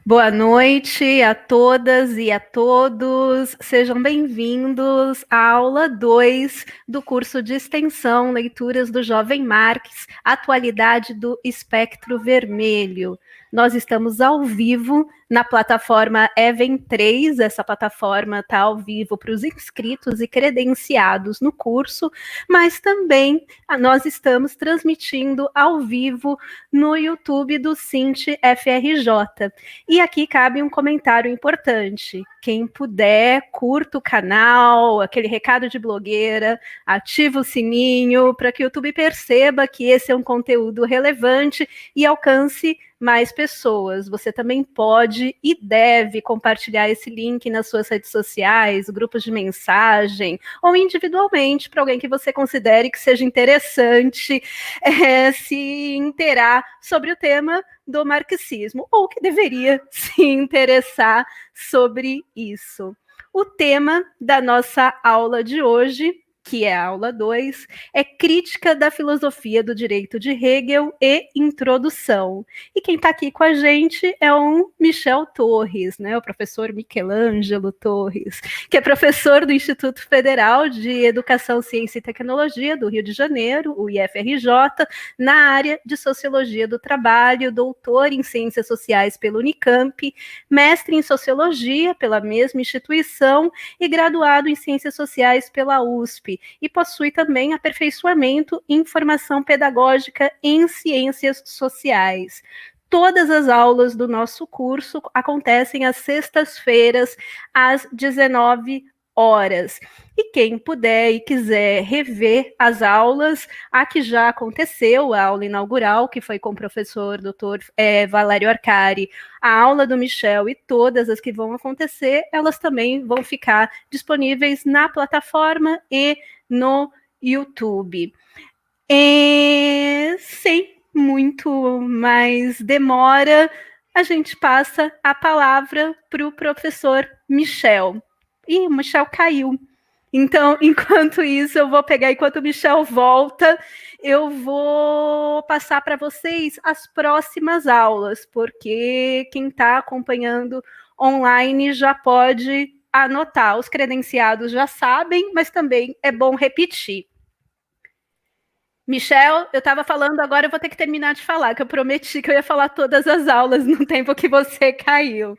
Boa noite a todas e a todos. Sejam bem-vindos à aula 2 do curso de extensão Leituras do Jovem Marx, Atualidade do Espectro Vermelho. Nós estamos ao vivo na plataforma Even3, essa plataforma está ao vivo para os inscritos e credenciados no curso, mas também nós estamos transmitindo ao vivo no YouTube do Sint FRJ. E aqui cabe um comentário importante. Quem puder, curta o canal, aquele recado de blogueira, ativa o sininho para que o YouTube perceba que esse é um conteúdo relevante e alcance mais pessoas. Você também pode e deve compartilhar esse link nas suas redes sociais, grupos de mensagem, ou individualmente para alguém que você considere que seja interessante se inteirar sobre o tema do marxismo, ou que deveria se interessar sobre isso. O tema da nossa aula de hoje, que é a aula 2, é Crítica da Filosofia do Direito de Hegel e Introdução. E quem está aqui com a gente é o Michel Torres, né, o professor Michelangelo Torres, que é professor do Instituto Federal de Educação, Ciência e Tecnologia do Rio de Janeiro, o IFRJ, na área de Sociologia do Trabalho, doutor em Ciências Sociais pela Unicamp, mestre em Sociologia pela mesma instituição e graduado em Ciências Sociais pela USP, e possui também aperfeiçoamento em formação pedagógica em ciências sociais. Todas as aulas do nosso curso acontecem às sextas-feiras, às 19 horas. E quem puder e quiser rever as aulas, a que já aconteceu, a aula inaugural, que foi com o professor Dr. Valério Arcari, a aula do Michel e todas as que vão acontecer, elas também vão ficar disponíveis na plataforma e no YouTube. Sem muito mais demora, a gente passa a palavra para o professor Michel. Ih, o Michel caiu. Então, enquanto isso, eu vou pegar, enquanto o Michel volta, eu vou passar para vocês as próximas aulas, porque quem está acompanhando online já pode anotar. Os credenciados já sabem, mas também é bom repetir. Michel, eu estava falando, agora eu vou ter que terminar de falar, que eu prometi que eu ia falar todas as aulas no tempo que você caiu.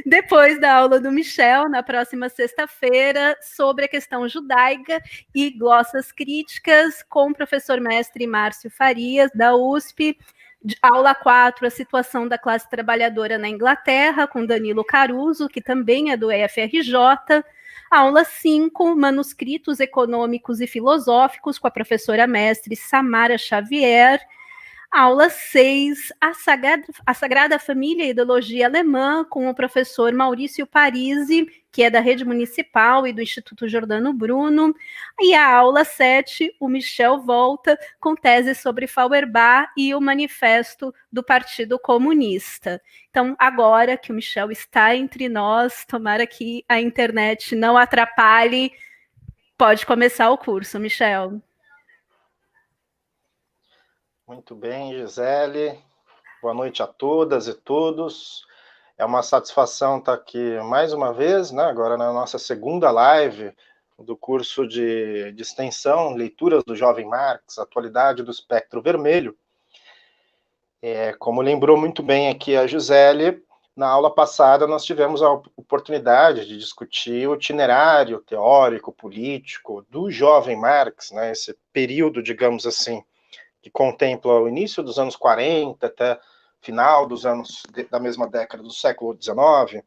Depois da aula do Michel, na próxima sexta-feira, sobre a questão judaica e glossas críticas, com o professor mestre Márcio Farias, da USP, aula 4, a situação da classe trabalhadora na Inglaterra, com Danilo Caruso, que também é do EFRJ, aula 5, manuscritos econômicos e filosóficos, com a professora mestre Samara Xavier. Aula 6, a Sagrada Família e Ideologia Alemã, com o professor Maurício Parisi, que é da Rede Municipal e do Instituto Giordano Bruno. E a aula 7, o Michel volta com tese sobre Feuerbach e o Manifesto do Partido Comunista. Então, agora que o Michel está entre nós, tomara que a internet não atrapalhe, pode começar o curso, Michel. Muito bem, Gisele. Boa noite a todas e todos. É uma satisfação estar aqui mais uma vez, né? Agora na nossa segunda live do curso de extensão, Leituras do Jovem Marx, Atualidade do Espectro Vermelho. Como lembrou muito bem aqui a Gisele, na aula passada nós tivemos a oportunidade de discutir o itinerário teórico, político do Jovem Marx, né? Esse período, digamos assim, que contempla o início dos anos 40 até final dos anos da mesma década do século XIX,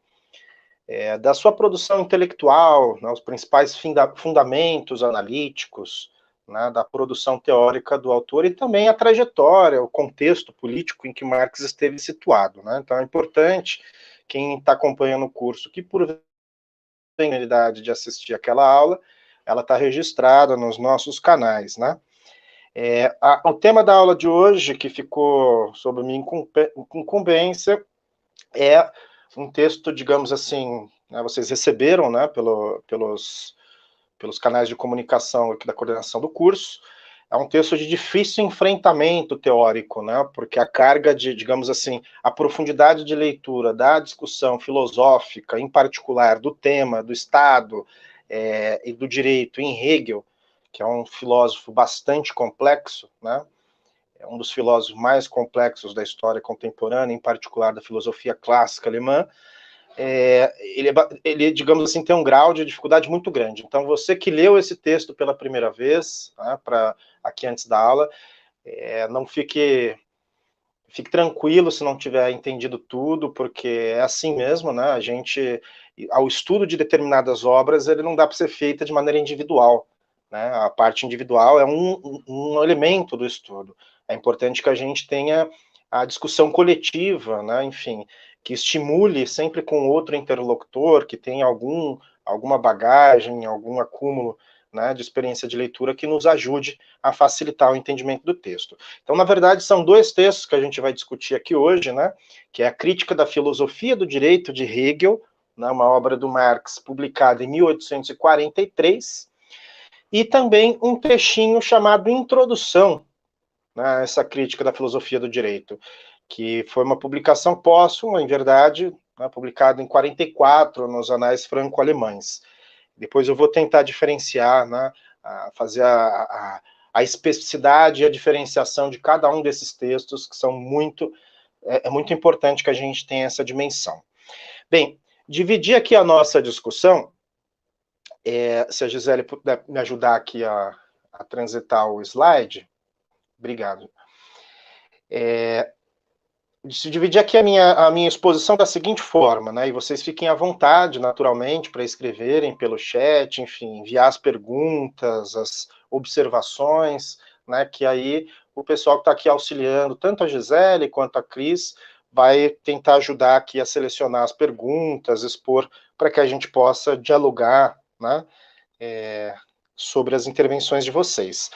da sua produção intelectual, né, os principais fundamentos analíticos, né, da produção teórica do autor e também a trajetória, o contexto político em que Marx esteve situado. Né? Então é importante, quem está acompanhando o curso, que por tem a oportunidade de assistir aquela aula, ela está registrada nos nossos canais, né? O tema da aula de hoje, que ficou sob minha incumbência, é um texto, digamos assim, né, vocês receberam, né, pelos canais de comunicação aqui da coordenação do curso, é um texto de difícil enfrentamento teórico, né? Porque a carga de, digamos assim, a profundidade de leitura da discussão filosófica, em particular do tema, do Estado e do direito em Hegel, que é um filósofo bastante complexo, né? É um dos filósofos mais complexos da história contemporânea, em particular da filosofia clássica alemã. Ele, digamos assim, tem um grau de dificuldade muito grande. Então, você que leu esse texto pela primeira vez, né, aqui antes da aula, não fique tranquilo se não tiver entendido tudo, porque é assim mesmo, né? Ao estudo de determinadas obras, ele não dá para ser feita de maneira individual, né? A parte individual é um elemento do estudo. É importante que a gente tenha a discussão coletiva, né? Enfim, que estimule sempre com outro interlocutor, que tenha alguma bagagem, algum acúmulo, né, de experiência de leitura que nos ajude a facilitar o entendimento do texto. Então, na verdade, são dois textos que a gente vai discutir aqui hoje, né, que é a Crítica da Filosofia do Direito de Hegel, né, uma obra do Marx publicada em 1843, e também um textinho chamado Introdução, né, a essa Crítica da Filosofia do Direito, que foi uma publicação póstuma, em verdade, né, publicada em 44 nos Anais Franco-Alemães. Depois eu vou tentar diferenciar, né, fazer a especificidade e a diferenciação de cada um desses textos, que são muito importante que a gente tenha essa dimensão. Bem, dividir aqui a nossa discussão, se a Gisele puder me ajudar aqui a transitar o slide, obrigado. Se dividir aqui a minha exposição da seguinte forma, né? E vocês fiquem à vontade, naturalmente, para escreverem pelo chat, enfim, enviar as perguntas, as observações, né? Que aí o pessoal que está aqui auxiliando, tanto a Gisele quanto a Cris, vai tentar ajudar aqui a selecionar as perguntas, expor, para que a gente possa dialogar, né? Sobre as intervenções de vocês.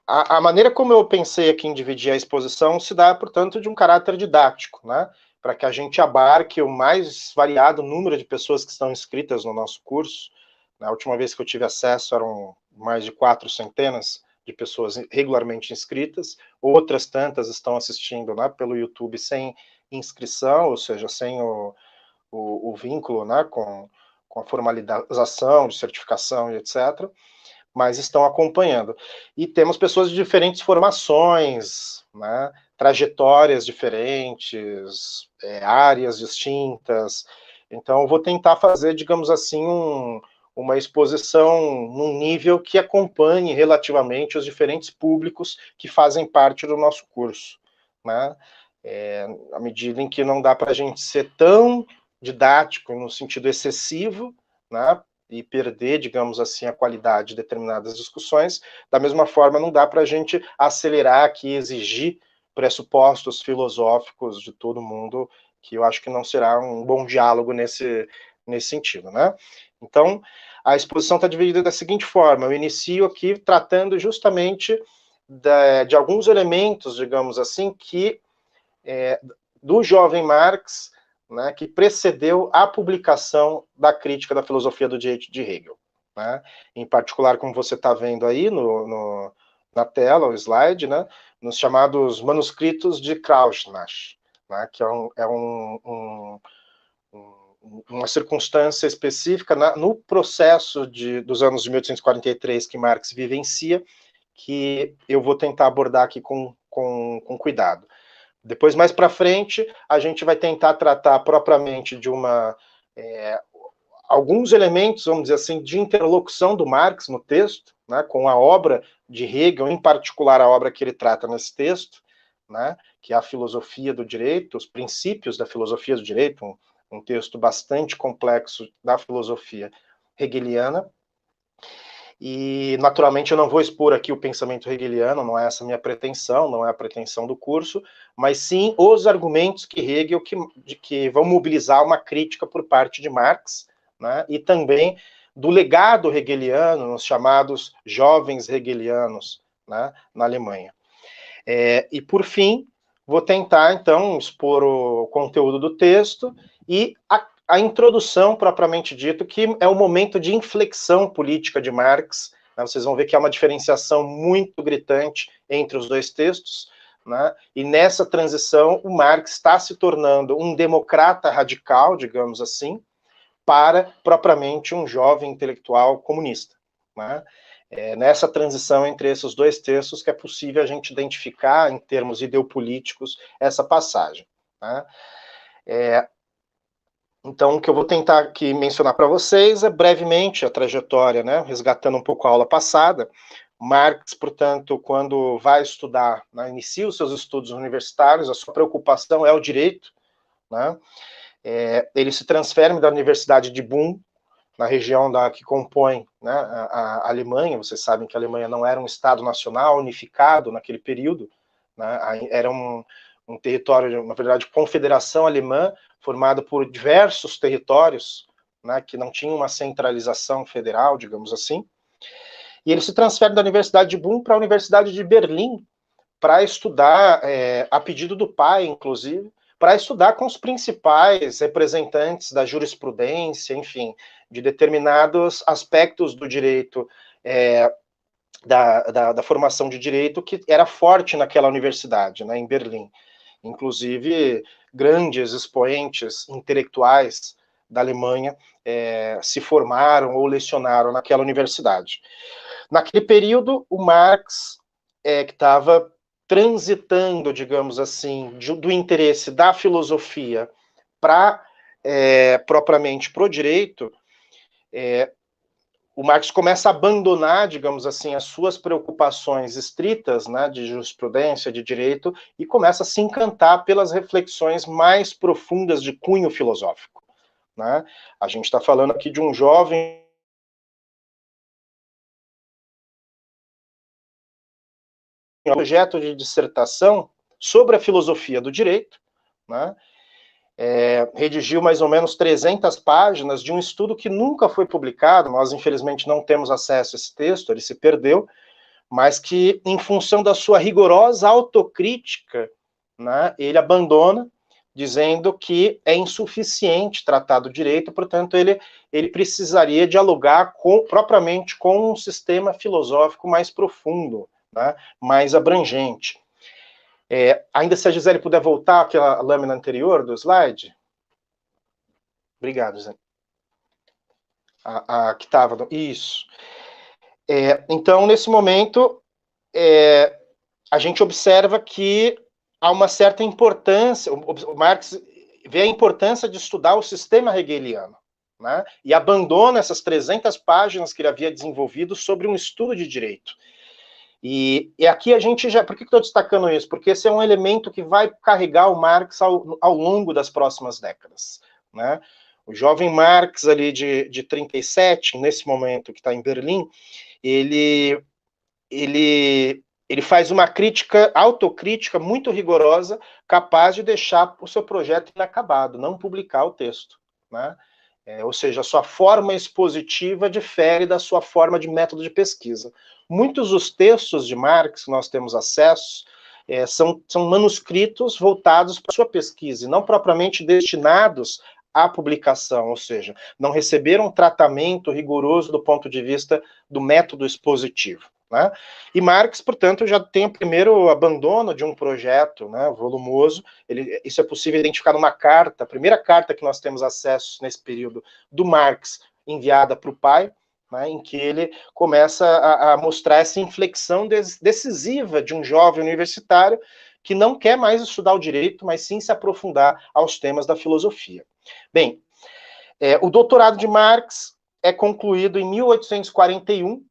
A maneira como eu pensei aqui em dividir a exposição se dá, portanto, de um caráter didático, né? Para que a gente abarque o mais variado número de pessoas que estão inscritas no nosso curso. Na última vez que eu tive acesso, eram mais de 400 de pessoas regularmente inscritas. Outras tantas estão assistindo, né, pelo YouTube sem inscrição, ou seja, sem o vínculo, né, com a formalização de certificação e etc., mas estão acompanhando. E temos pessoas de diferentes formações, né, trajetórias diferentes, áreas distintas. Então, eu vou tentar fazer, digamos assim, uma exposição num nível que acompanhe relativamente os diferentes públicos que fazem parte do nosso curso, né? À medida em que não dá para a gente ser tão didático no sentido excessivo, né, e perder, digamos assim, a qualidade de determinadas discussões, da mesma forma não dá para a gente acelerar aqui e exigir pressupostos filosóficos de todo mundo, que eu acho que não será um bom diálogo nesse sentido, né? Então, a exposição está dividida da seguinte forma: eu inicio aqui tratando justamente de alguns elementos, digamos assim, que do jovem Marx, né, que precedeu a publicação da Crítica da Filosofia do Direito de Hegel, né? Em particular, como você está vendo aí na tela, o slide, né, nos chamados manuscritos de Kraussnach, né, que é uma circunstância específica no processo dos anos de 1843 que Marx vivencia, que eu vou tentar abordar aqui com cuidado. Depois, mais para frente, a gente vai tentar tratar propriamente de alguns elementos, vamos dizer assim, de interlocução do Marx no texto, né, com a obra de Hegel, em particular a obra que ele trata nesse texto, né, que é a Filosofia do Direito, os princípios da filosofia do direito, um texto bastante complexo da filosofia hegeliana. E, naturalmente, eu não vou expor aqui o pensamento hegeliano, não é essa a minha pretensão, não é a pretensão do curso, mas sim os argumentos que Hegel que vão mobilizar uma crítica por parte de Marx, né, e também do legado hegeliano, nos chamados jovens hegelianos, né, na Alemanha. E, por fim, vou tentar, então, expor o conteúdo do texto e a introdução, propriamente dito, que é o momento de inflexão política de Marx, né? Vocês vão ver que há uma diferenciação muito gritante entre os dois textos, né? E nessa transição, o Marx está se tornando um democrata radical, digamos assim, para propriamente um jovem intelectual comunista, né? Nessa transição entre esses dois textos que é possível a gente identificar, em termos ideopolíticos, essa passagem, né? Então, o que eu vou tentar aqui mencionar para vocês é brevemente a trajetória, né? Resgatando um pouco a aula passada. Marx, portanto, quando vai estudar, né, inicia os seus estudos universitários, a sua preocupação é o direito, né? Ele se transfere da Universidade de Bonn, na região que compõe, né, a Alemanha. Vocês sabem que a Alemanha não era um Estado nacional unificado naquele período, né? Era um território, na verdade, confederação alemã, formado por diversos territórios, né, que não tinham uma centralização federal, digamos assim. E ele se transfere da Universidade de Bonn para a Universidade de Berlim, para estudar, a pedido do pai, inclusive, para estudar com os principais representantes da jurisprudência, enfim, de determinados aspectos do direito, da formação de direito, que era forte naquela universidade, né, em Berlim. Inclusive, grandes expoentes intelectuais da Alemanha se formaram ou lecionaram naquela universidade. Naquele período, o Marx, que estava transitando, digamos assim, do interesse da filosofia para propriamente para o direito, o Marx começa a abandonar, digamos assim, as suas preocupações estritas, né, de jurisprudência, de direito, e começa a se encantar pelas reflexões mais profundas de cunho filosófico, né? A gente está falando aqui de um jovem projeto de dissertação sobre a filosofia do direito, né? Redigiu mais ou menos 300 páginas de um estudo que nunca foi publicado. Nós, infelizmente, não temos acesso a esse texto, ele se perdeu, mas que, em função da sua rigorosa autocrítica, né, ele abandona, dizendo que é insuficiente tratar do direito, portanto, ele precisaria dialogar propriamente com um sistema filosófico mais profundo, né, mais abrangente. Ainda se a Gisele puder voltar àquela lâmina anterior do slide. Obrigado, Gisele. Que estava... Isso. Então, nesse momento, a gente observa que há uma certa importância, o Marx vê a importância de estudar o sistema hegeliano, né, e abandona essas 300 páginas que ele havia desenvolvido sobre um estudo de direito. E aqui a gente já... Por que estou destacando isso? Porque esse é um elemento que vai carregar o Marx ao longo das próximas décadas, né? O jovem Marx, ali de 37, nesse momento que está em Berlim, ele faz uma crítica, autocrítica muito rigorosa, capaz de deixar o seu projeto inacabado, não publicar o texto, né? Ou seja, a sua forma expositiva difere da sua forma de método de pesquisa. Muitos dos textos de Marx que nós temos acesso são manuscritos voltados para a sua pesquisa, e não propriamente destinados à publicação, ou seja, não receberam um tratamento rigoroso do ponto de vista do método expositivo, né? E Marx, portanto, já tem o primeiro abandono de um projeto, né, volumoso. Isso é possível identificar numa carta, a primeira carta que nós temos acesso nesse período do Marx, enviada para o pai, né, em que ele começa a mostrar essa inflexão decisiva de um jovem universitário que não quer mais estudar o direito, mas sim se aprofundar aos temas da filosofia. Bem, o doutorado de Marx é concluído em 1841,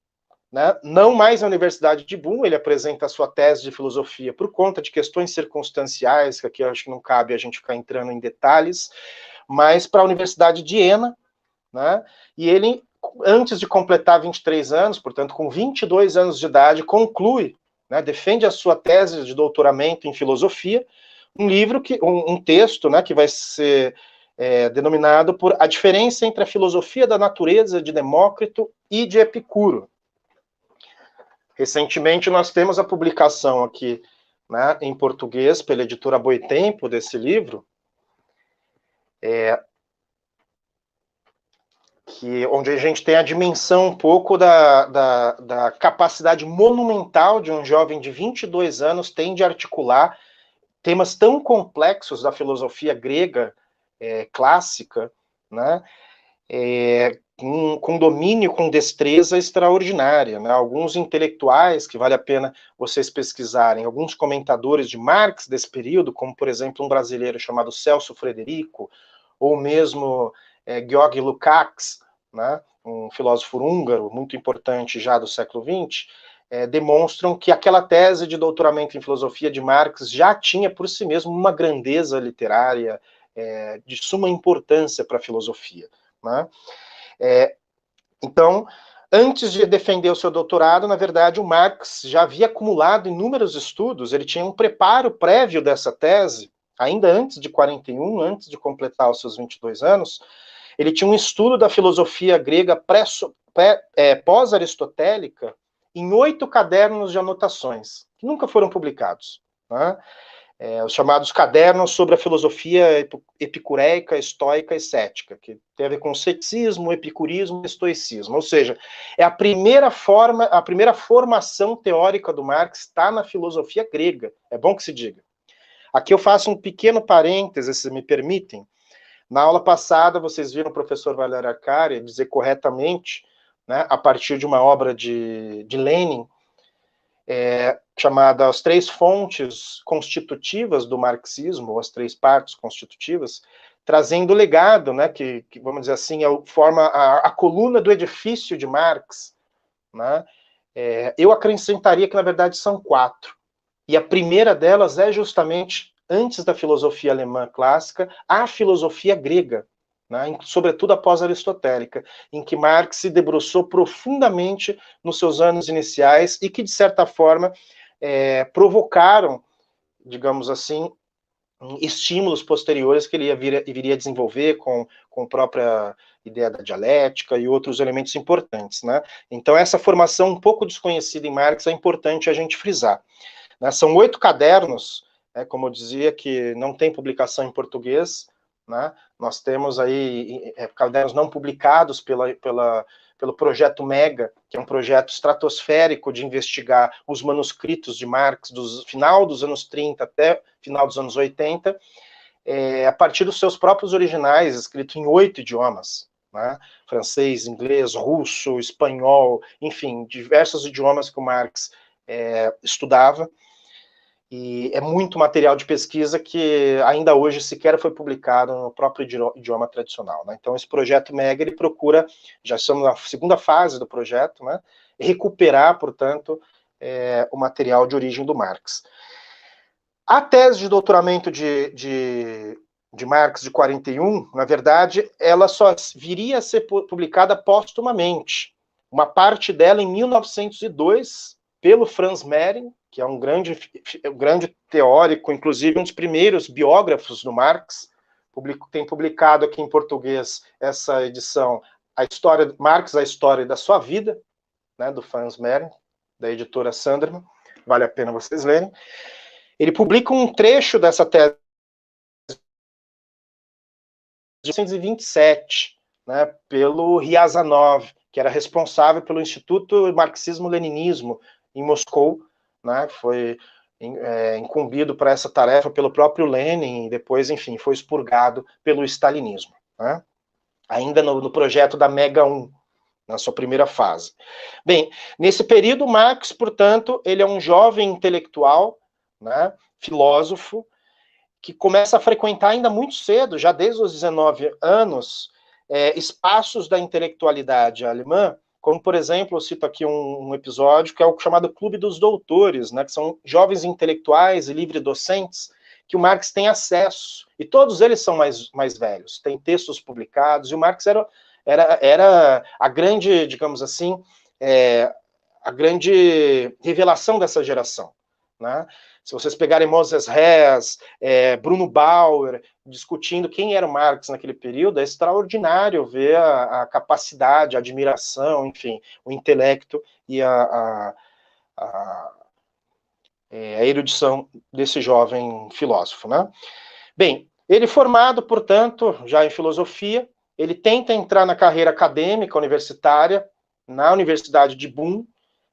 né, não mais na Universidade de Bonn. Ele apresenta a sua tese de filosofia por conta de questões circunstanciais, que aqui eu acho que não cabe a gente ficar entrando em detalhes, mas para a Universidade de Jena, né, e ele, antes de completar 23 anos, portanto, com 22 anos de idade, conclui, né, defende a sua tese de doutoramento em filosofia, um texto, né, que vai ser denominado por A Diferença entre a Filosofia da Natureza de Demócrito e de Epicuro. Recentemente nós temos a publicação aqui, né, em português, pela editora Boitempo, desse livro, onde a gente tem a dimensão um pouco da capacidade monumental de um jovem de 22 anos tem de articular temas tão complexos da filosofia grega clássica, né, com domínio, com destreza extraordinária. Né? Alguns intelectuais, que vale a pena vocês pesquisarem, alguns comentadores de Marx desse período, como, por exemplo, um brasileiro chamado Celso Frederico, ou mesmo Georg Lukács, né, um filósofo húngaro muito importante já do século XX, demonstram que aquela tese de doutoramento em filosofia de Marx já tinha por si mesmo uma grandeza literária de suma importância para a filosofia. Né? Então, antes de defender o seu doutorado, na verdade, o Marx já havia acumulado inúmeros estudos, ele tinha um preparo prévio dessa tese, ainda antes de 41, antes de completar os seus 22 anos, ele tinha um estudo da filosofia grega pós-aristotélica em 8 cadernos de anotações, que nunca foram publicados. Né? Os chamados cadernos sobre a filosofia epicureica, estoica e cética, que tem a ver com ceticismo, epicurismo e estoicismo. Ou seja, é a primeira formação teórica do Marx está na filosofia grega. É bom que se diga. Aqui eu faço um pequeno parêntese, se me permitem. Na aula passada, vocês viram o professor Valério Arcari dizer corretamente, né, a partir de uma obra de Lenin, chamada As Três Fontes Constitutivas do Marxismo, ou as Três Partes Constitutivas, trazendo o legado, né, que vamos dizer assim, forma a coluna do edifício de Marx. Né? Eu acrescentaria que, na verdade, são 4. E a primeira delas é justamente, antes da filosofia alemã clássica, a filosofia grega, né, sobretudo a pós-aristotélica, em que Marx se debruçou profundamente nos seus anos iniciais e que, de certa forma, provocaram, digamos assim, estímulos posteriores que ele viria a desenvolver com a própria ideia da dialética e outros elementos importantes. Né? Então, essa formação um pouco desconhecida em Marx é importante a gente frisar. Né? São 8 cadernos, como eu dizia, que não tem publicação em português. Né? Nós temos aí cadernos não publicados pelo projeto Mega, que é um projeto estratosférico de investigar os manuscritos de Marx do final dos anos 30 até final dos anos 80, a partir dos seus próprios originais, escrito em 8 idiomas. Né? Francês, inglês, russo, espanhol, enfim, diversos idiomas que o Marx estudava. E é muito material de pesquisa que ainda hoje sequer foi publicado no próprio idioma tradicional. Né? Então, esse projeto Mega, ele procura, já estamos na segunda fase do projeto, né? Recuperar, portanto, o material de origem do Marx. A tese de doutoramento de Marx de 41, na verdade, ela só viria a ser publicada póstumamente. Uma parte dela em 1902, pelo Franz Mehring, que é um grande teórico, inclusive um dos primeiros biógrafos do Marx, tem publicado aqui em português essa edição, Marx, a História da Sua Vida, né, do Franz Mehring, da editora Sanderman, vale a pena vocês lerem. Ele publica um trecho dessa tese de 1927, né, pelo Ryazanov, que era responsável pelo Instituto Marxismo-Leninismo em Moscou, né, foi incumbido para essa tarefa pelo próprio Lenin e depois, enfim, foi expurgado pelo stalinismo. Né, ainda no projeto da Mega 1, na sua primeira fase. Bem, nesse período, Marx, portanto, ele é um jovem intelectual, né, filósofo, que começa a frequentar ainda muito cedo, já desde os 19 anos, espaços da intelectualidade alemã, como, por exemplo, eu cito aqui um episódio que é o chamado Clube dos Doutores, né, que são jovens intelectuais e livre-docentes que o Marx tem acesso, e todos eles são mais velhos, têm textos publicados, e o Marx era a grande, digamos assim, a grande revelação dessa geração. Né? Se vocês pegarem Moses Hess, Bruno Bauer, discutindo quem era o Marx naquele período, é extraordinário ver a capacidade, a admiração, enfim, o intelecto e a erudição desse jovem filósofo. Né? Bem, ele formado, portanto, já em filosofia, ele tenta entrar na carreira acadêmica universitária, na Universidade de Bonn,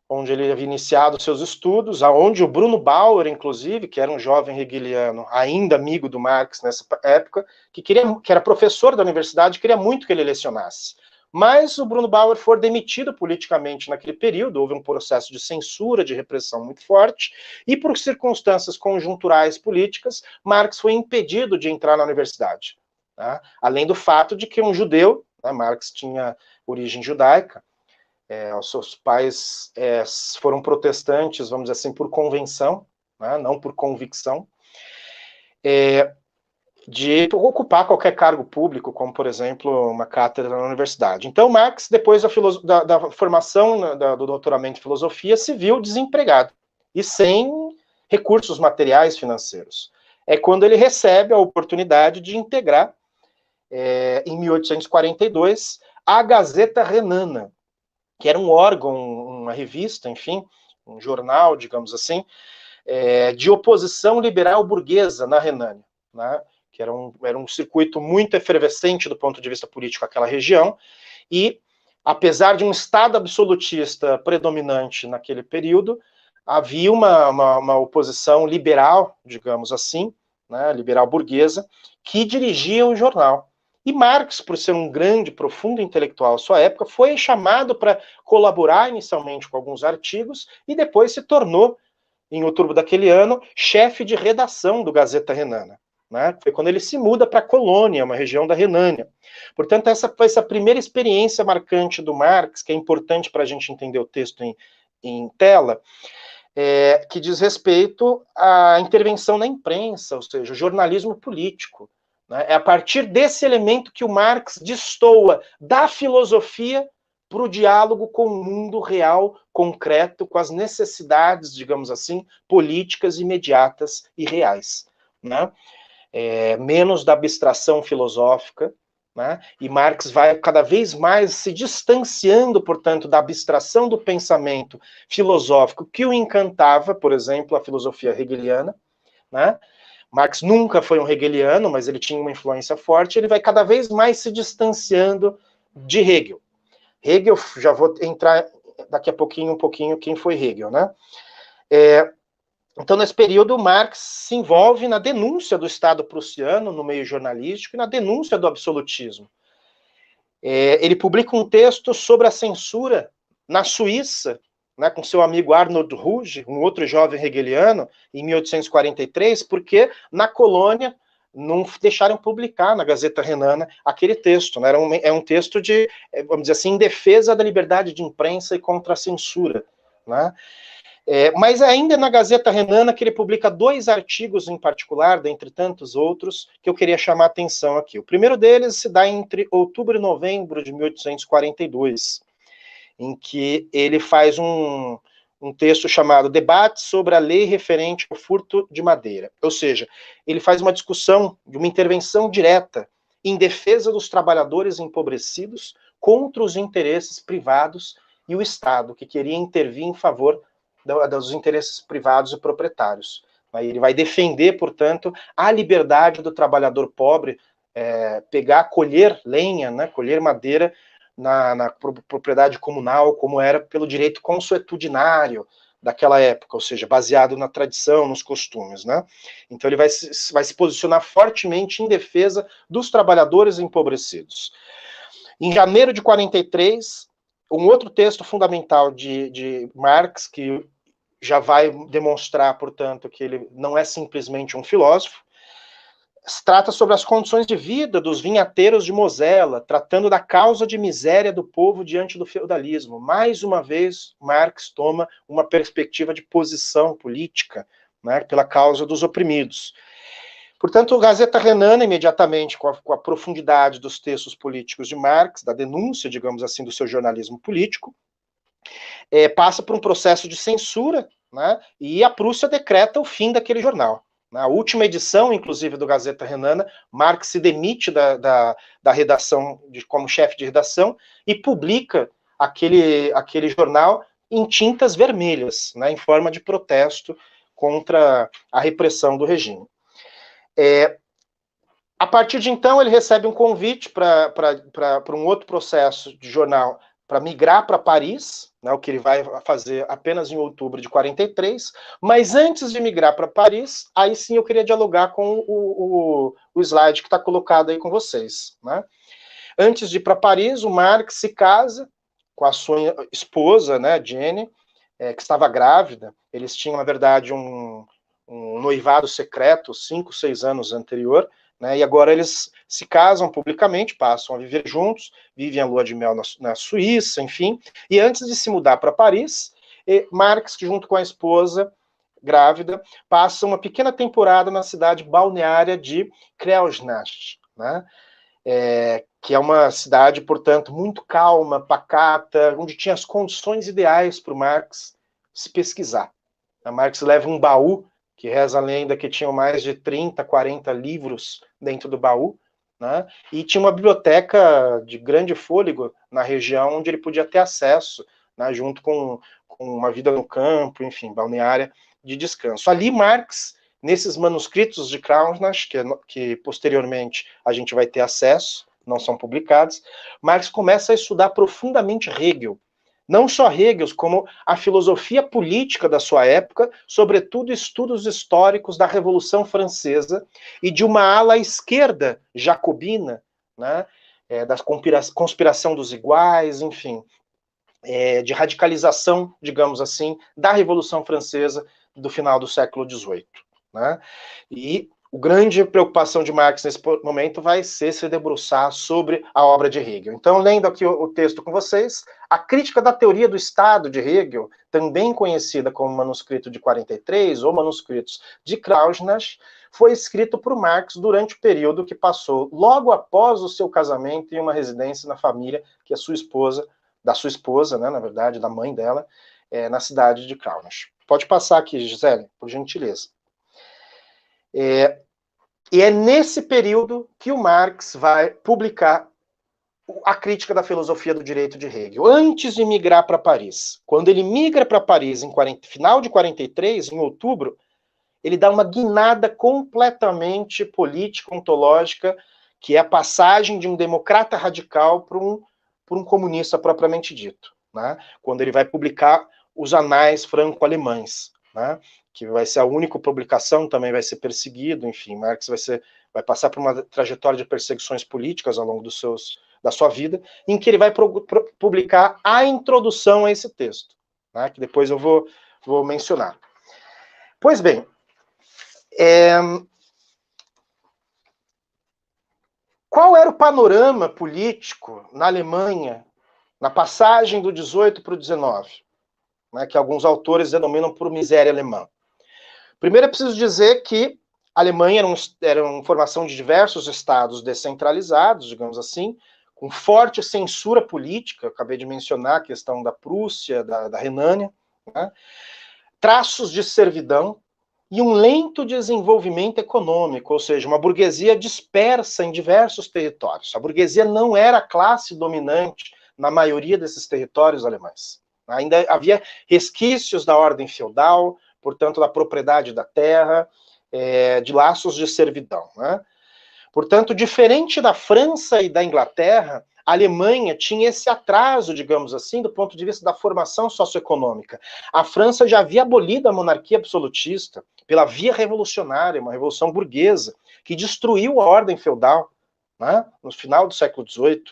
onde ele havia iniciado seus estudos, aonde o Bruno Bauer, inclusive, que era um jovem hegeliano, ainda amigo do Marx nessa época, que era professor da universidade, queria muito que ele lecionasse. Mas o Bruno Bauer foi demitido politicamente naquele período, houve um processo de censura, de repressão muito forte, e por circunstâncias conjunturais políticas, Marx foi impedido de entrar na universidade. Tá? Além do fato de que um judeu, né, Marx tinha origem judaica, os seus pais foram protestantes, vamos dizer assim, por convenção, né, não por convicção, de ocupar qualquer cargo público, como, por exemplo, uma cátedra na universidade. Então, Marx, depois da formação do doutoramento em filosofia, se viu desempregado e sem recursos materiais financeiros. É quando ele recebe a oportunidade de integrar, em 1842, a Gazeta Renana, que era um órgão, uma revista, enfim, um jornal, digamos assim, de oposição liberal burguesa na Renânia, né, que era um circuito muito efervescente do ponto de vista político naquela região, e apesar de um Estado absolutista predominante naquele período, havia uma oposição liberal, digamos assim, né, liberal burguesa, que dirigia o jornal. E Marx, por ser um grande, profundo intelectual à sua época, foi chamado para colaborar inicialmente com alguns artigos e depois se tornou, em outubro daquele ano, chefe de redação do Gazeta Renana. Né? Foi quando ele se muda para a Colônia, uma região da Renânia. Portanto, essa foi essa primeira experiência marcante do Marx, que é importante para a gente entender o texto em tela, que diz respeito à intervenção na imprensa, ou seja, o jornalismo político. É a partir desse elemento que o Marx destoa da filosofia para o diálogo com o mundo real, concreto, com as necessidades, digamos assim, políticas imediatas e reais. Né? Menos da abstração filosófica, né? E Marx vai cada vez mais se distanciando, portanto, da abstração do pensamento filosófico que o encantava, por exemplo, a filosofia hegeliana, né? Marx nunca foi um hegeliano, mas ele tinha uma influência forte, ele vai cada vez mais se distanciando de Hegel. Hegel, já vou entrar daqui a pouquinho, um pouquinho quem foi Hegel, né? Então, nesse período, Marx se envolve na denúncia do Estado prussiano no meio jornalístico e na denúncia do absolutismo. Ele publica um texto sobre a censura na Suíça, né, com seu amigo Arnold Ruge, um outro jovem hegeliano, em 1843, porque na colônia não deixaram publicar na Gazeta Renana aquele texto. Né, é um texto de, vamos dizer assim, em defesa da liberdade de imprensa e contra a censura. Né? Mas ainda na Gazeta Renana que ele publica 2 artigos em particular, dentre tantos outros, que eu queria chamar a atenção aqui. O primeiro deles se dá entre outubro e novembro de 1842, em que ele faz um texto chamado Debate sobre a Lei Referente ao Furto de Madeira. Ou seja, ele faz uma discussão, de uma intervenção direta em defesa dos trabalhadores empobrecidos contra os interesses privados e o Estado, que queria intervir em favor dos interesses privados e proprietários. Aí ele vai defender, portanto, a liberdade do trabalhador pobre, colher lenha, né, colher madeira na propriedade comunal, como era pelo direito consuetudinário daquela época, ou seja, baseado na tradição, nos costumes. Né? Então ele vai se posicionar fortemente em defesa dos trabalhadores empobrecidos. Em janeiro de 43, um outro texto fundamental de Marx, que já vai demonstrar, portanto, que ele não é simplesmente um filósofo, trata sobre as condições de vida dos vinhateiros de Mosela, tratando da causa de miséria do povo diante do feudalismo. Mais uma vez, Marx toma uma perspectiva de posição política, né, pela causa dos oprimidos. Portanto, a Gazeta Renana, imediatamente, com a profundidade dos textos políticos de Marx, da denúncia, digamos assim, do seu jornalismo político, passa por um processo de censura, né, e a Prússia decreta o fim daquele jornal. Na última edição, inclusive, do Gazeta Renana, Marx se demite da redação, como chefe de redação, e publica aquele jornal em tintas vermelhas, né, em forma de protesto contra a repressão do regime. A partir de então, ele recebe um convite para um outro processo de jornal para migrar para Paris, né, o que ele vai fazer apenas em outubro de 43, mas antes de migrar para Paris, aí sim eu queria dialogar com o slide que está colocado aí com vocês. Né? Antes de ir para Paris, o Marx se casa com a sua esposa, né, Jenny, que estava grávida. Eles tinham, na verdade, um noivado secreto 5, 6 anos anterior, né, e agora eles se casam publicamente, passam a viver juntos, vivem a lua de mel na Suíça, enfim. E antes de se mudar para Paris, Marx, junto com a esposa grávida, passa uma pequena temporada na cidade balneária de Kreuznach, né? Que é uma cidade, portanto, muito calma, pacata, onde tinha as condições ideais para o Marx se pesquisar. A Marx leva um baú, que reza a lenda que tinham mais de 30, 40 livros dentro do baú, né? E tinha uma biblioteca de grande fôlego na região onde ele podia ter acesso, né? Junto com uma vida no campo, enfim, balneária de descanso. Ali Marx, nesses manuscritos de Krauznach, que posteriormente a gente vai ter acesso, não são publicados, Marx começa a estudar profundamente Hegel. Não só Hegel, como a filosofia política da sua época, sobretudo estudos históricos da Revolução Francesa e de uma ala esquerda jacobina, né, da conspiração dos iguais, enfim, de radicalização, digamos assim, da Revolução Francesa do final do século XVIII. Né? E a grande preocupação de Marx nesse momento vai ser se debruçar sobre a obra de Hegel. Então, lendo aqui o texto com vocês, a crítica da teoria do Estado de Hegel, também conhecida como manuscrito de 43 ou manuscritos de Krauznach, foi escrito por Marx durante o período que passou logo após o seu casamento em uma residência na família que a sua esposa, né, na verdade, da mãe dela, na cidade de Krauznach. Pode passar aqui, Gisele, por gentileza. E é nesse período que o Marx vai publicar a crítica da filosofia do direito de Hegel, antes de migrar para Paris. Quando ele migra para Paris em final de 43, em outubro, ele dá uma guinada completamente política, ontológica, que é a passagem de um democrata radical para um comunista propriamente dito. Né? Quando ele vai publicar os Anais Franco-Alemães, né? Que vai ser a única publicação, também vai ser perseguido, enfim, Marx vai passar por uma trajetória de perseguições políticas ao longo da sua vida, em que ele vai publicar a introdução a esse texto, né, que depois eu vou mencionar. Pois bem, qual era o panorama político na Alemanha, na passagem do 18 para o 19, né, que alguns autores denominam por miséria alemã? Primeiro é preciso dizer que a Alemanha era uma formação de diversos estados descentralizados, digamos assim, com forte censura política, eu acabei de mencionar a questão da Prússia, da Renânia, né? Traços de servidão e um lento desenvolvimento econômico, ou seja, uma burguesia dispersa em diversos territórios. A burguesia não era a classe dominante na maioria desses territórios alemães. Ainda havia resquícios da ordem feudal, portanto, da propriedade da terra, de laços de servidão. Né? Portanto, diferente da França e da Inglaterra, a Alemanha tinha esse atraso, digamos assim, do ponto de vista da formação socioeconômica. A França já havia abolido a monarquia absolutista pela via revolucionária, uma revolução burguesa, que destruiu a ordem feudal, né, no final do século XVIII.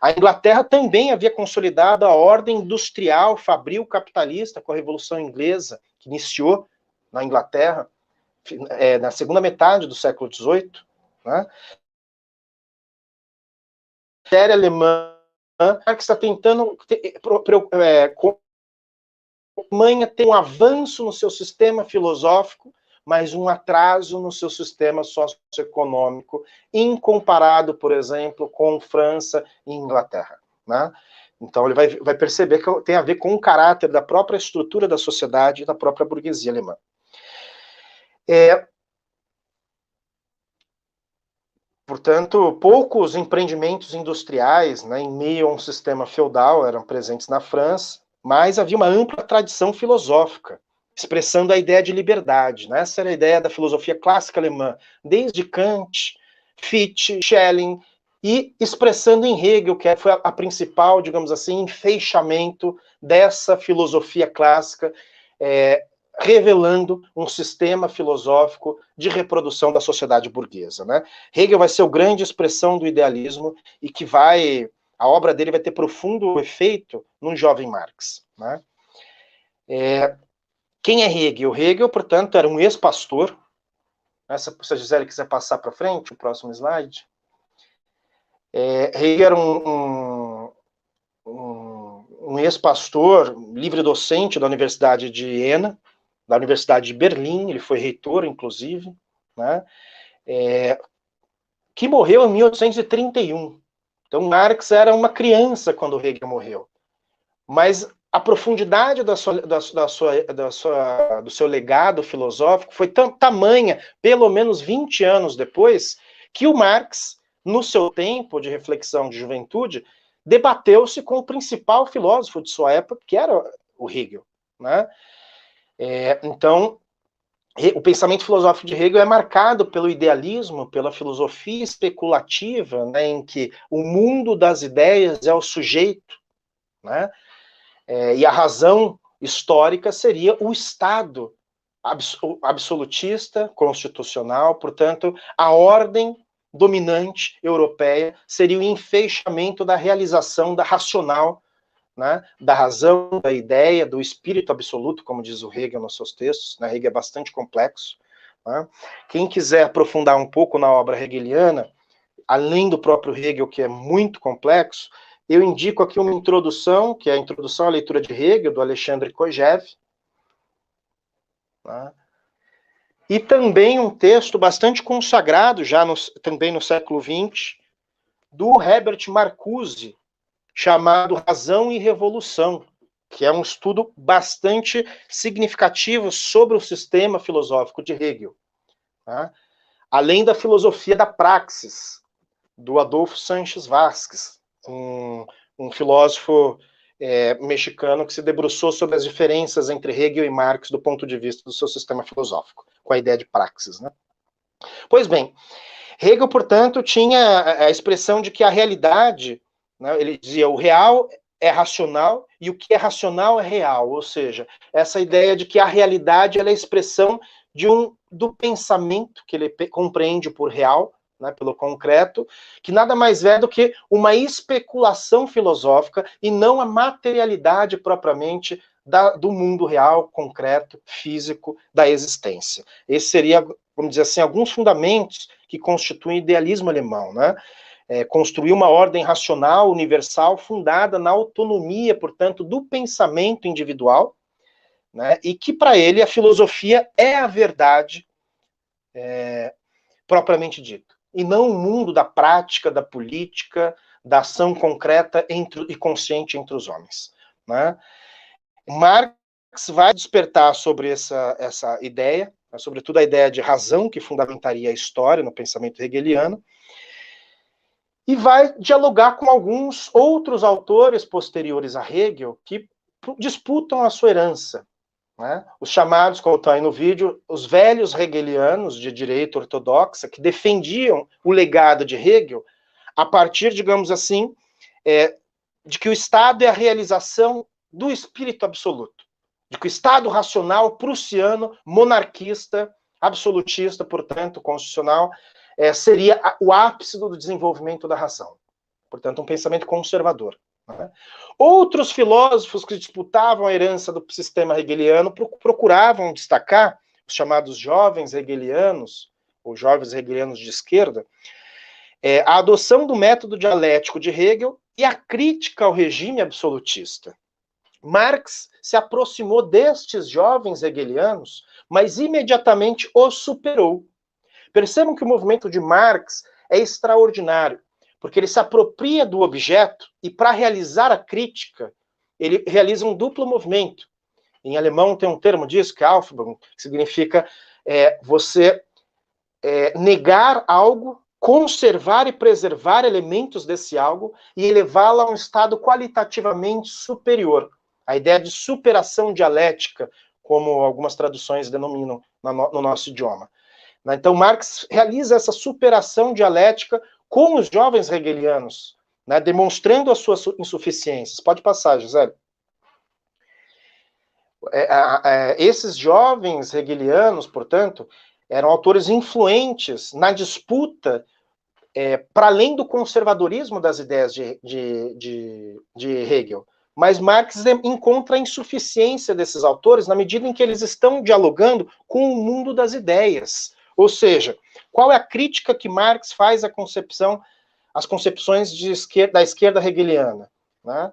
A Inglaterra também havia consolidado a ordem industrial, fabril capitalista com a Revolução Inglesa, que iniciou na Inglaterra na segunda metade do século XVIII. Né? A série alemã que está tentando a Alemanha tem um avanço no seu sistema filosófico, mas um atraso no seu sistema socioeconômico, incomparado, por exemplo, com França e Inglaterra. Né? Então ele vai perceber que tem a ver com o caráter da própria estrutura da sociedade e da própria burguesia alemã. Portanto, poucos empreendimentos industriais, né, em meio a um sistema feudal eram presentes na França, mas havia uma ampla tradição filosófica, expressando a ideia de liberdade. Né? Essa era a ideia da filosofia clássica alemã, desde Kant, Fichte, Schelling, e expressando em Hegel, que foi a principal, digamos assim, enfeixamento dessa filosofia clássica, revelando um sistema filosófico de reprodução da sociedade burguesa, né? Hegel vai ser a grande expressão do idealismo e que a obra dele vai ter profundo efeito no jovem Marx, né? Quem é Hegel? Hegel, portanto, era um ex-pastor. Se a Gisele quiser passar para frente, o próximo slide. Hegel era um ex-pastor, livre-docente da Universidade de Jena, da Universidade de Berlim, ele foi reitor, inclusive, né? Que morreu em 1831. Então, Marx era uma criança quando Hegel morreu. Mas a profundidade do seu legado filosófico foi tamanha, pelo menos 20 anos depois, que o Marx, no seu tempo de reflexão de juventude, debateu-se com o principal filósofo de sua época, que era o Hegel, né? Então, o pensamento filosófico de Hegel é marcado pelo idealismo, pela filosofia especulativa, né, em que o mundo das ideias é o sujeito, né? E a razão histórica seria o Estado absolutista, constitucional, portanto, a ordem dominante europeia seria o enfeixamento da realização da racional, né, da razão, da ideia, do espírito absoluto, como diz o Hegel nos seus textos, né? Hegel é bastante complexo, né? Quem quiser aprofundar um pouco na obra hegeliana, além do próprio Hegel, que é muito complexo, eu indico aqui uma introdução, que é a Introdução à Leitura de Hegel, do Alexandre Kojève, né? E também um texto bastante consagrado, também no século XX, do Herbert Marcuse, chamado Razão e Revolução, que é um estudo bastante significativo sobre o sistema filosófico de Hegel, tá? Além da filosofia da praxis, do Adolfo Sanches Vázquez, um filósofo mexicano que se debruçou sobre as diferenças entre Hegel e Marx do ponto de vista do seu sistema filosófico, com a ideia de praxis, né? Pois bem, Hegel, portanto, tinha a expressão de que a realidade, né, ele dizia, o real é racional e o que é racional é real, ou seja, essa ideia de que a realidade ela é a expressão do pensamento que ele compreende por real, né, pelo concreto, que nada mais é do que uma especulação filosófica e não a materialidade propriamente do mundo real, concreto, físico, da existência. Esse seria, vamos dizer assim, alguns fundamentos que constituem o idealismo alemão, né? Construir uma ordem racional, universal, fundada na autonomia, portanto, do pensamento individual, né? E que, para ele, a filosofia é a verdade propriamente dita, e não o mundo da prática, da política, da ação concreta e consciente entre os homens, né? Marx vai despertar sobre essa ideia, sobretudo a ideia de razão que fundamentaria a história no pensamento hegeliano, e vai dialogar com alguns outros autores posteriores a Hegel que disputam a sua herança, né? Os chamados, como está aí no vídeo, os velhos hegelianos de direita ortodoxa, que defendiam o legado de Hegel a partir, digamos assim, de que o Estado é a realização do espírito absoluto, de que o Estado racional, prussiano, monarquista, absolutista, portanto, constitucional, seria o ápice do desenvolvimento da razão. Portanto, um pensamento conservador, né? Outros filósofos que disputavam a herança do sistema hegeliano procuravam destacar os chamados jovens hegelianos, ou jovens hegelianos de esquerda, a adoção do método dialético de Hegel e a crítica ao regime absolutista. Marx se aproximou destes jovens hegelianos, mas imediatamente os superou. Percebam que o movimento de Marx é extraordinário, porque ele se apropria do objeto e, para realizar a crítica, ele realiza um duplo movimento. Em alemão tem um termo disso, que é Aufhebung, que significa você negar algo, conservar e preservar elementos desse algo e elevá-lo a um estado qualitativamente superior. A ideia de superação dialética, como algumas traduções denominam no nosso idioma. né? Então, Marx realiza essa superação dialética com os jovens hegelianos, né, demonstrando as suas insuficiências. Pode passar, José. Esses jovens hegelianos, portanto, eram autores influentes na disputa para além do conservadorismo das ideias de Hegel. Mas Marx encontra a insuficiência desses autores na medida em que eles estão dialogando com o mundo das ideias. Ou seja, qual é a crítica que Marx faz à concepção, às concepções da esquerda hegeliana, né?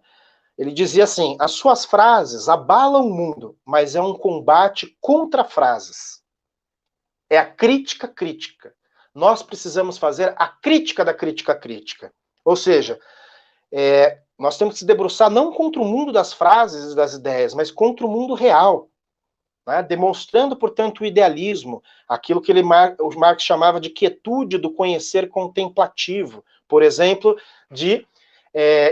Ele dizia assim: as suas frases abalam o mundo, mas é um combate contra frases. É a crítica crítica. Nós precisamos fazer a crítica da crítica crítica. Ou seja, nós temos que se debruçar não contra o mundo das frases e das ideias, mas contra o mundo real, né? Demonstrando, portanto, o idealismo, aquilo que o Marx chamava de quietude do conhecer contemplativo. Por exemplo, de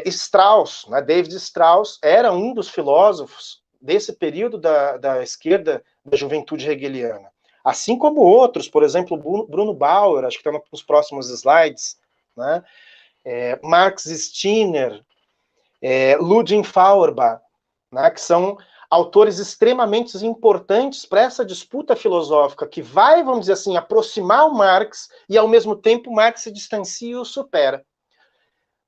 Strauss, né? David Strauss era um dos filósofos desse período da esquerda, da juventude hegeliana. Assim como outros, por exemplo, Bruno Bauer, acho que está nos próximos slides, né? Max Stirner, Ludwig Feuerbach, né? Que são autores extremamente importantes para essa disputa filosófica que vai, vamos dizer assim, aproximar o Marx e, ao mesmo tempo, Marx se distancia e o supera.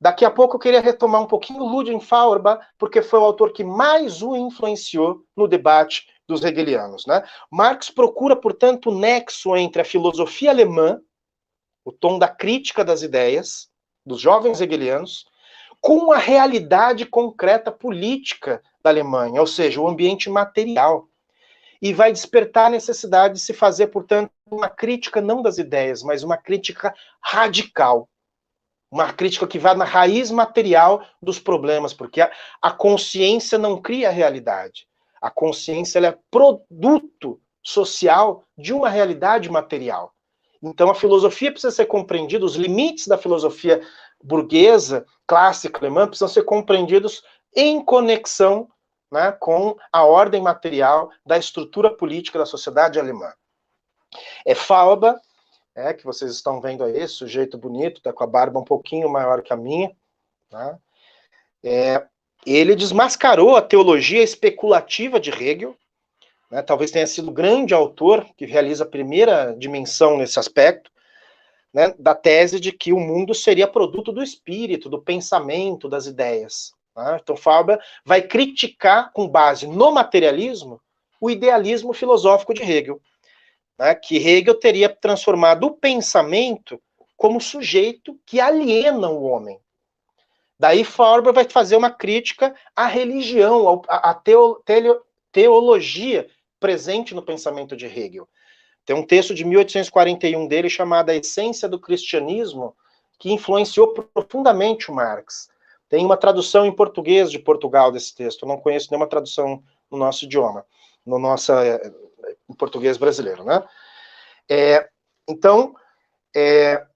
Daqui a pouco eu queria retomar um pouquinho Ludwig Feuerbach, porque foi o autor que mais o influenciou no debate dos hegelianos, né? Marx procura, portanto, o nexo entre a filosofia alemã, o tom da crítica das ideias, dos jovens hegelianos, com a realidade concreta política da Alemanha, ou seja, o ambiente material. E vai despertar a necessidade de se fazer, portanto, uma crítica não das ideias, mas uma crítica radical. Uma crítica que vai na raiz material dos problemas, porque a consciência não cria a realidade. A consciência ela é produto social de uma realidade material. Então a filosofia precisa ser compreendida, os limites da filosofia burguesa, clássica alemã, precisam ser compreendidos em conexão, né, com a ordem material da estrutura política da sociedade alemã. Feuerbach, que vocês estão vendo aí, sujeito bonito, tá com a barba um pouquinho maior que a minha, né? Ele desmascarou a teologia especulativa de Hegel, né? Talvez tenha sido o grande autor que realiza a primeira dimensão nesse aspecto, né, da tese de que o mundo seria produto do espírito, do pensamento, das ideias, né? Então Feuerbach vai criticar, com base no materialismo, o idealismo filosófico de Hegel, né, que Hegel teria transformado o pensamento como sujeito que aliena o homem. Daí Feuerbach vai fazer uma crítica à religião, à teologia presente no pensamento de Hegel. Tem um texto de 1841 dele chamado A Essência do Cristianismo, que influenciou profundamente o Marx. Tem uma tradução em português de Portugal desse texto, eu não conheço nenhuma tradução no nosso idioma, em português brasileiro, né? Então,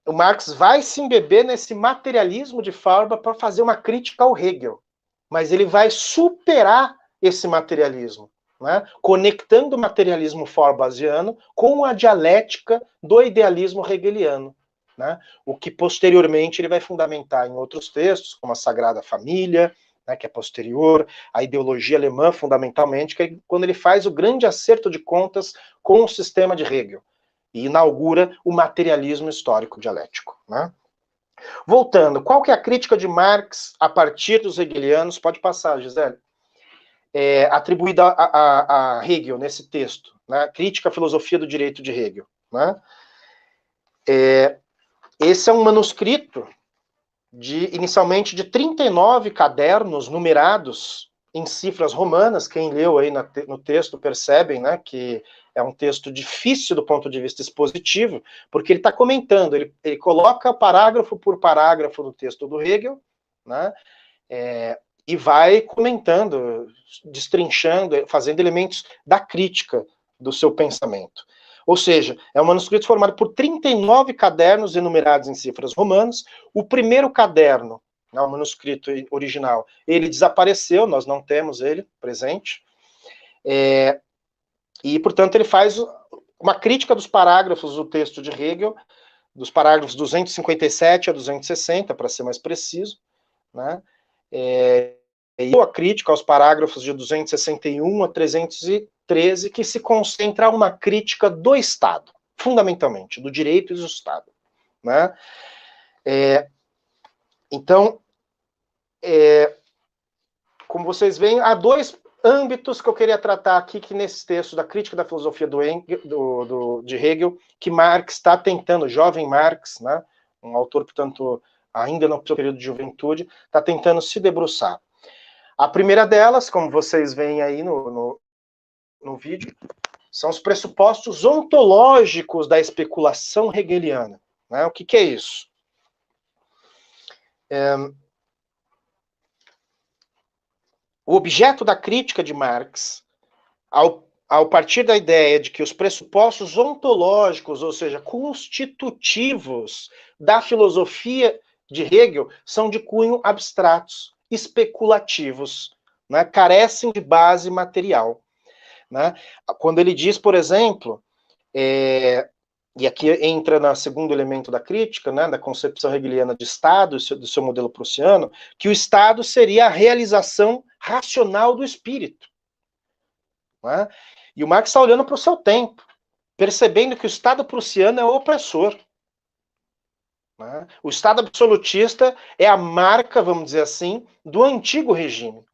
o Marx vai se embeber nesse materialismo de Feuerbach para fazer uma crítica ao Hegel, mas ele vai superar esse materialismo, né, conectando o materialismo feuerbachiano com a dialética do idealismo hegeliano, né, o que posteriormente ele vai fundamentar em outros textos, como a Sagrada Família, né, que é posterior, a ideologia alemã, fundamentalmente, que é quando ele faz o grande acerto de contas com o sistema de Hegel, e inaugura o materialismo histórico dialético, né? Voltando, qual que é a crítica de Marx a partir dos hegelianos? Pode passar, Gisele. Atribuída a Hegel nesse texto, né? Crítica à filosofia do direito de Hegel, né? Esse é um manuscrito inicialmente de 39 cadernos numerados em cifras romanas. Quem leu aí no texto percebem, né, que é um texto difícil do ponto de vista expositivo, porque ele está comentando, ele coloca parágrafo por parágrafo no texto do Hegel, né, e vai comentando, destrinchando, fazendo elementos da crítica do seu pensamento. Ou seja, é um manuscrito formado por 39 cadernos enumerados em cifras romanas. O primeiro caderno, né, o manuscrito original, ele desapareceu, nós não temos ele presente. E, portanto, ele faz uma crítica dos parágrafos do texto de Hegel, dos parágrafos 257 a 260, para ser mais preciso, né? E a crítica aos parágrafos de 261 a 313, que se concentra em uma crítica do Estado, fundamentalmente, do direito e do Estado, né? Então, como vocês veem, há dois âmbitos que eu queria tratar aqui, que nesse texto da crítica da filosofia de Hegel, que Marx está tentando, jovem Marx, né, um autor, portanto, ainda no seu período de juventude, está tentando se debruçar. A primeira delas, como vocês veem aí no vídeo, são os pressupostos ontológicos da especulação hegeliana. Né? O que é isso? O objeto da crítica de Marx, ao partir da ideia de que os pressupostos ontológicos, ou seja, constitutivos da filosofia de Hegel, são de cunho abstratos, especulativos, né, carecem de base material. Né? Quando ele diz, por exemplo, e aqui entra no segundo elemento da crítica, né, da concepção hegeliana de Estado, do seu modelo prussiano, que o Estado seria a realização racional do espírito. Né? E o Marx está olhando para o seu tempo, percebendo que o Estado prussiano é opressor. Né? O Estado absolutista é a marca, vamos dizer assim, do antigo regime.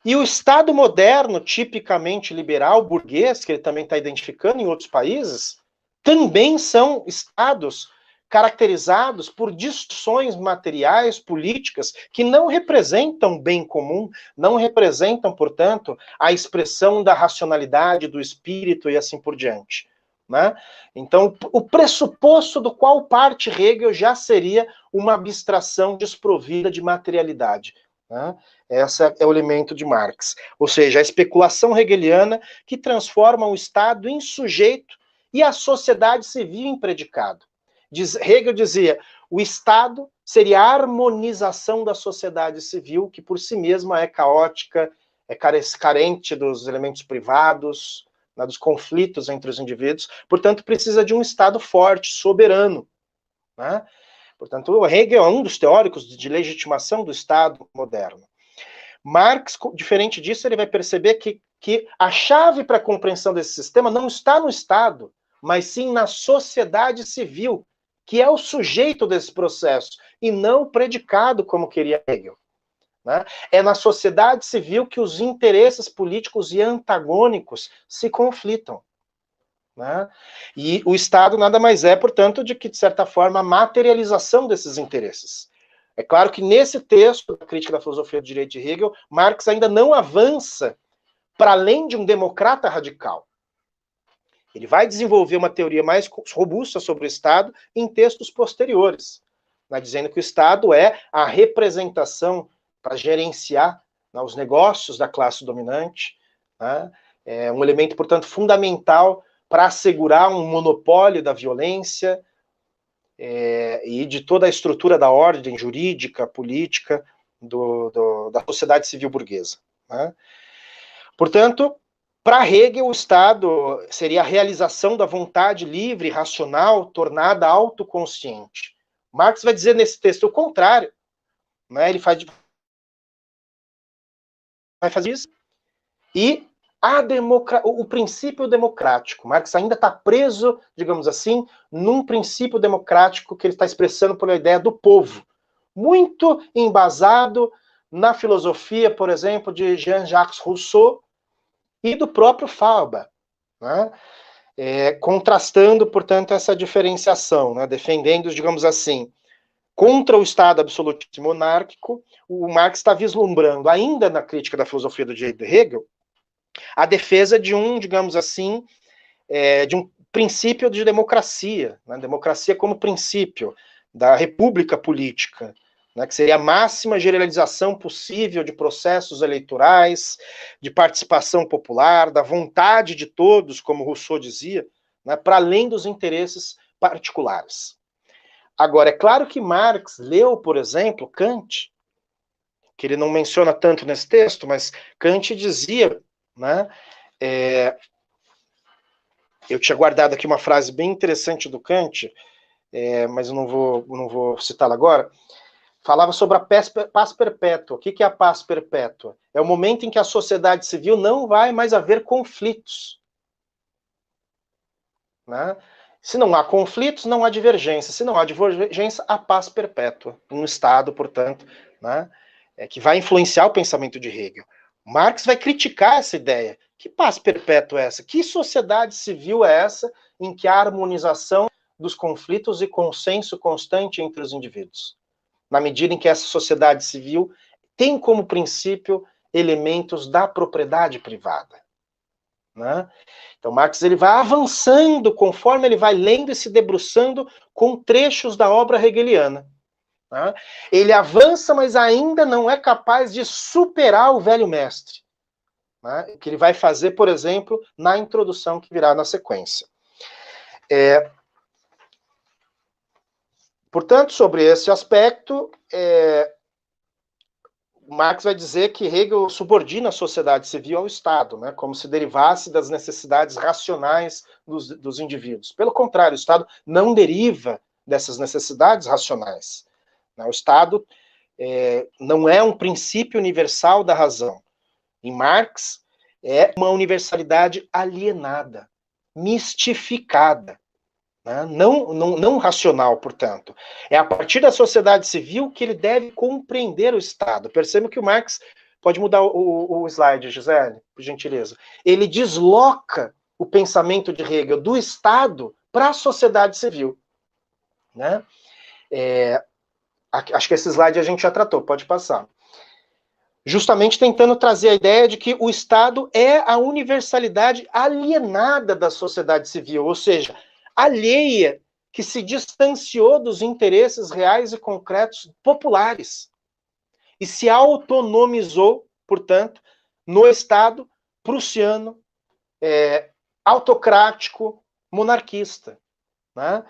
E o Estado moderno, tipicamente liberal, burguês, que ele também está identificando em outros países, também são estados caracterizados por distorções materiais, políticas, que não representam o bem comum, não representam, portanto, a expressão da racionalidade, do espírito e assim por diante. Né? Então, o pressuposto do qual parte Hegel já seria uma abstração desprovida de materialidade. Né? Esse é o elemento de Marx. Ou seja, a especulação hegeliana que transforma o Estado em sujeito e a sociedade civil em predicado. Hegel dizia, o Estado seria a harmonização da sociedade civil, que por si mesma é caótica, é carente dos elementos privados, né, dos conflitos entre os indivíduos, portanto precisa de um Estado forte, soberano. Né? Portanto, Hegel é um dos teóricos de legitimação do Estado moderno. Marx, diferente disso, ele vai perceber que a chave para a compreensão desse sistema não está no Estado, mas sim na sociedade civil, que é o sujeito desse processo, e não o predicado, como queria Hegel. Né? É na sociedade civil que os interesses políticos e antagônicos se conflitam. Né? E o Estado nada mais é, portanto, de que, de certa forma, a materialização desses interesses. É claro que nesse texto, da crítica da filosofia do direito de Hegel, Marx ainda não avança para além de um democrata radical. Ele vai desenvolver uma teoria mais robusta sobre o Estado em textos posteriores, né, dizendo que o Estado é a representação para gerenciar, né, os negócios da classe dominante, né, é um elemento, portanto, fundamental para assegurar um monopólio da violência e de toda a estrutura da ordem jurídica, política, da sociedade civil burguesa. Né? Portanto, para Hegel, o Estado seria a realização da vontade livre, racional, tornada autoconsciente. Marx vai dizer nesse texto o contrário. Né? Ele vai fazer isso. E o princípio democrático. Marx ainda está preso, digamos assim, num princípio democrático que ele está expressando pela ideia do povo. Muito embasado na filosofia, por exemplo, de Jean-Jacques Rousseau e do próprio Feuerbach. Né? Contrastando, portanto, essa diferenciação, né? Defendendo, digamos assim, contra o Estado absolutista e monárquico, o Marx está vislumbrando, ainda na crítica da filosofia do direito de Hegel, a defesa de um, digamos assim, de um princípio de democracia, né? Democracia como princípio da república política, né? Que seria a máxima generalização possível de processos eleitorais, de participação popular, da vontade de todos, como Rousseau dizia, né? Para além dos interesses particulares. Agora, é claro que Marx leu, por exemplo, Kant, que ele não menciona tanto nesse texto, mas Kant dizia, né, eu tinha guardado aqui uma frase bem interessante do Kant, mas eu não vou citá-la agora. Falava sobre a paz perpétua. O que é a paz perpétua? É o momento em que a sociedade civil não vai mais haver conflitos. Né? Se não há conflitos, não há divergência. Se não há divergência, há paz perpétua. Um Estado, portanto, né, que vai influenciar o pensamento de Hegel. Marx vai criticar essa ideia. Que paz perpétua é essa? Que sociedade civil é essa em que há harmonização dos conflitos e consenso constante entre os indivíduos? Na medida em que essa sociedade civil tem como princípio elementos da propriedade privada. Né? Então, Marx ele vai avançando conforme ele vai lendo e se debruçando com trechos da obra hegeliana. Né? Ele avança, mas ainda não é capaz de superar o velho mestre. Né? Que ele vai fazer, por exemplo, na introdução que virá na sequência. Portanto, sobre esse aspecto, Marx vai dizer que Hegel subordina a sociedade civil ao Estado, né, como se derivasse das necessidades racionais dos indivíduos. Pelo contrário, o Estado não deriva dessas necessidades racionais. Né, o Estado não é um princípio universal da razão. Em Marx, é uma universalidade alienada, mistificada. Não racional, portanto. É a partir da sociedade civil que ele deve compreender o Estado. Perceba que o Marx, pode mudar o slide, Gisele, por gentileza. Ele desloca o pensamento de Hegel do Estado para a sociedade civil. Né? Acho que esse slide a gente já tratou, pode passar. Justamente tentando trazer a ideia de que o Estado é a universalidade alienada da sociedade civil, ou seja, alheia, que se distanciou dos interesses reais e concretos populares e se autonomizou, portanto, no Estado prussiano, autocrático, monarquista. Né?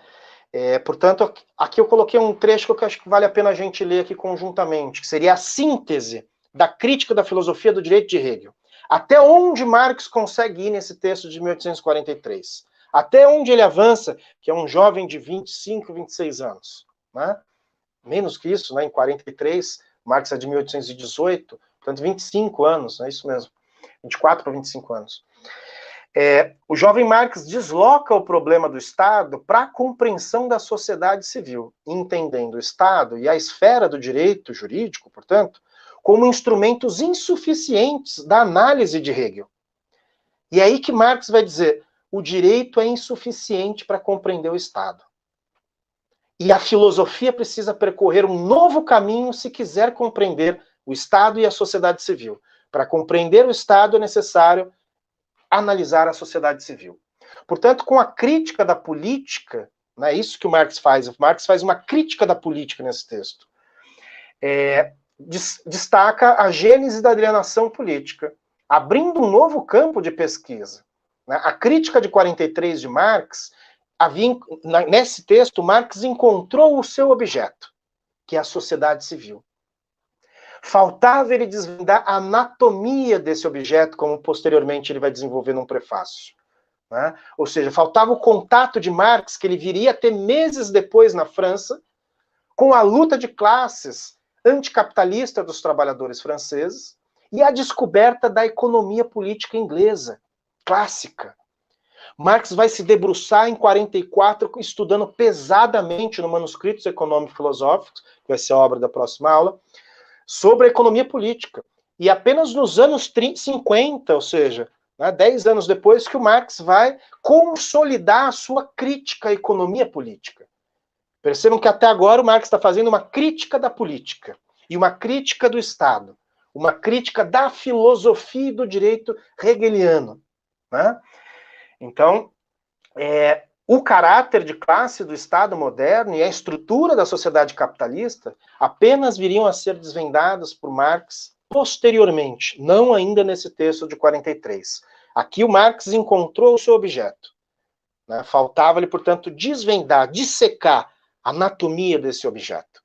Portanto, aqui eu coloquei um trecho que eu acho que vale a pena a gente ler aqui conjuntamente, que seria a síntese da crítica da filosofia do direito de Hegel. Até onde Marx consegue ir nesse texto de 1843? Até onde ele avança, que é um jovem de 25, 26 anos. Né? Menos que isso, né? Em 43, Marx é de 1818, portanto 25 anos, é isso mesmo. 24 para 25 anos. O jovem Marx desloca o problema do Estado para a compreensão da sociedade civil, entendendo o Estado e a esfera do direito jurídico, portanto, como instrumentos insuficientes da análise de Hegel. E é aí que Marx vai dizer: o direito é insuficiente para compreender o Estado. E a filosofia precisa percorrer um novo caminho se quiser compreender o Estado e a sociedade civil. Para compreender o Estado é necessário analisar a sociedade civil. Portanto, com a crítica da política, é isso que o Marx faz. O Marx faz uma crítica da política nesse texto. Destaca a gênese da alienação política, abrindo um novo campo de pesquisa. A crítica de 43 de Marx, nesse texto, Marx encontrou o seu objeto, que é a sociedade civil. Faltava ele desvendar a anatomia desse objeto, como posteriormente ele vai desenvolver num prefácio. Né? Ou seja, faltava o contato de Marx, que ele viria a ter meses depois na França, com a luta de classes anticapitalista dos trabalhadores franceses e a descoberta da economia política inglesa, clássica. Marx vai se debruçar em 44, estudando pesadamente no Manuscritos Econômico-Filosóficos, que vai ser a obra da próxima aula, sobre a economia política. E apenas nos anos 50, ou seja, 10 anos depois, que o Marx vai consolidar a sua crítica à economia política. Percebam que até agora o Marx está fazendo uma crítica da política e uma crítica do Estado, uma crítica da filosofia e do direito hegeliano. Né? Então, o caráter de classe do Estado moderno e a estrutura da sociedade capitalista apenas viriam a ser desvendados por Marx posteriormente, não ainda nesse texto de 43. Aqui o Marx encontrou o seu objeto. Né? Faltava-lhe, portanto, desvendar, dissecar a anatomia desse objeto,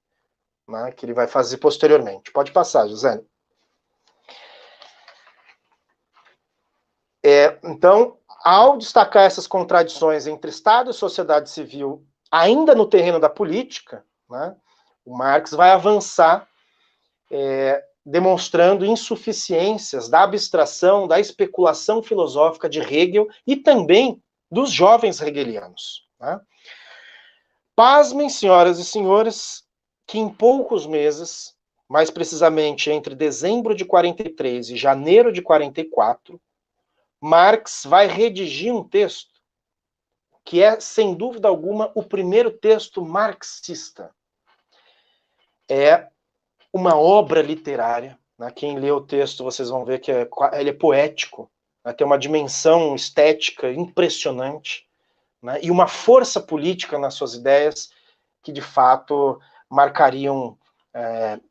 né? Que ele vai fazer posteriormente. Pode passar, José. Então, ao destacar essas contradições entre Estado e sociedade civil, ainda no terreno da política, né, o Marx vai avançar demonstrando insuficiências da abstração, da especulação filosófica de Hegel e também dos jovens hegelianos. Né? Pasmem, senhoras e senhores, que em poucos meses, mais precisamente entre dezembro de 43 e janeiro de 44, Marx vai redigir um texto que é, sem dúvida alguma, o primeiro texto marxista. É uma obra literária. Né? Quem lê o texto, vocês vão ver que ele é poético, né? Tem uma dimensão estética impressionante, né? E uma força política nas suas ideias que, de fato, marcariam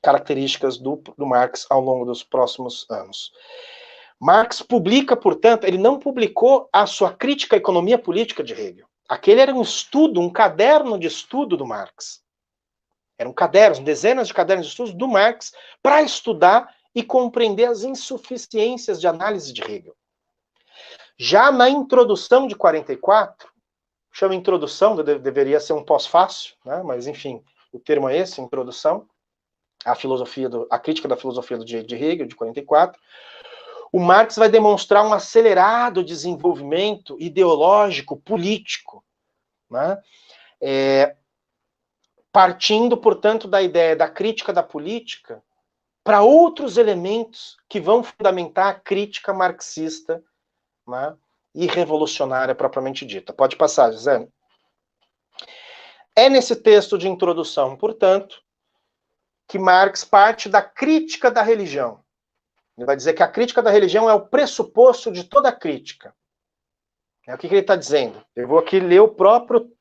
características do Marx ao longo dos próximos anos. Marx publica, portanto, ele não publicou a sua crítica à economia política de Hegel. Aquele era um estudo, um caderno de estudo do Marx. Eram cadernos, dezenas de cadernos de estudos do Marx para estudar e compreender as insuficiências de análise de Hegel. Já na introdução de 44, chama introdução, deveria ser um pós-fácil, né? Mas enfim, o termo é esse, introdução, a crítica da filosofia de Hegel, de 44, o Marx vai demonstrar um acelerado desenvolvimento ideológico, político, né? Partindo, portanto, da ideia da crítica da política para outros elementos que vão fundamentar a crítica marxista, né, e revolucionária propriamente dita. Pode passar, José. É nesse texto de introdução, portanto, que Marx parte da crítica da religião. Ele vai dizer que a crítica da religião é o pressuposto de toda crítica. O que ele está dizendo? Eu vou aqui ler o próprio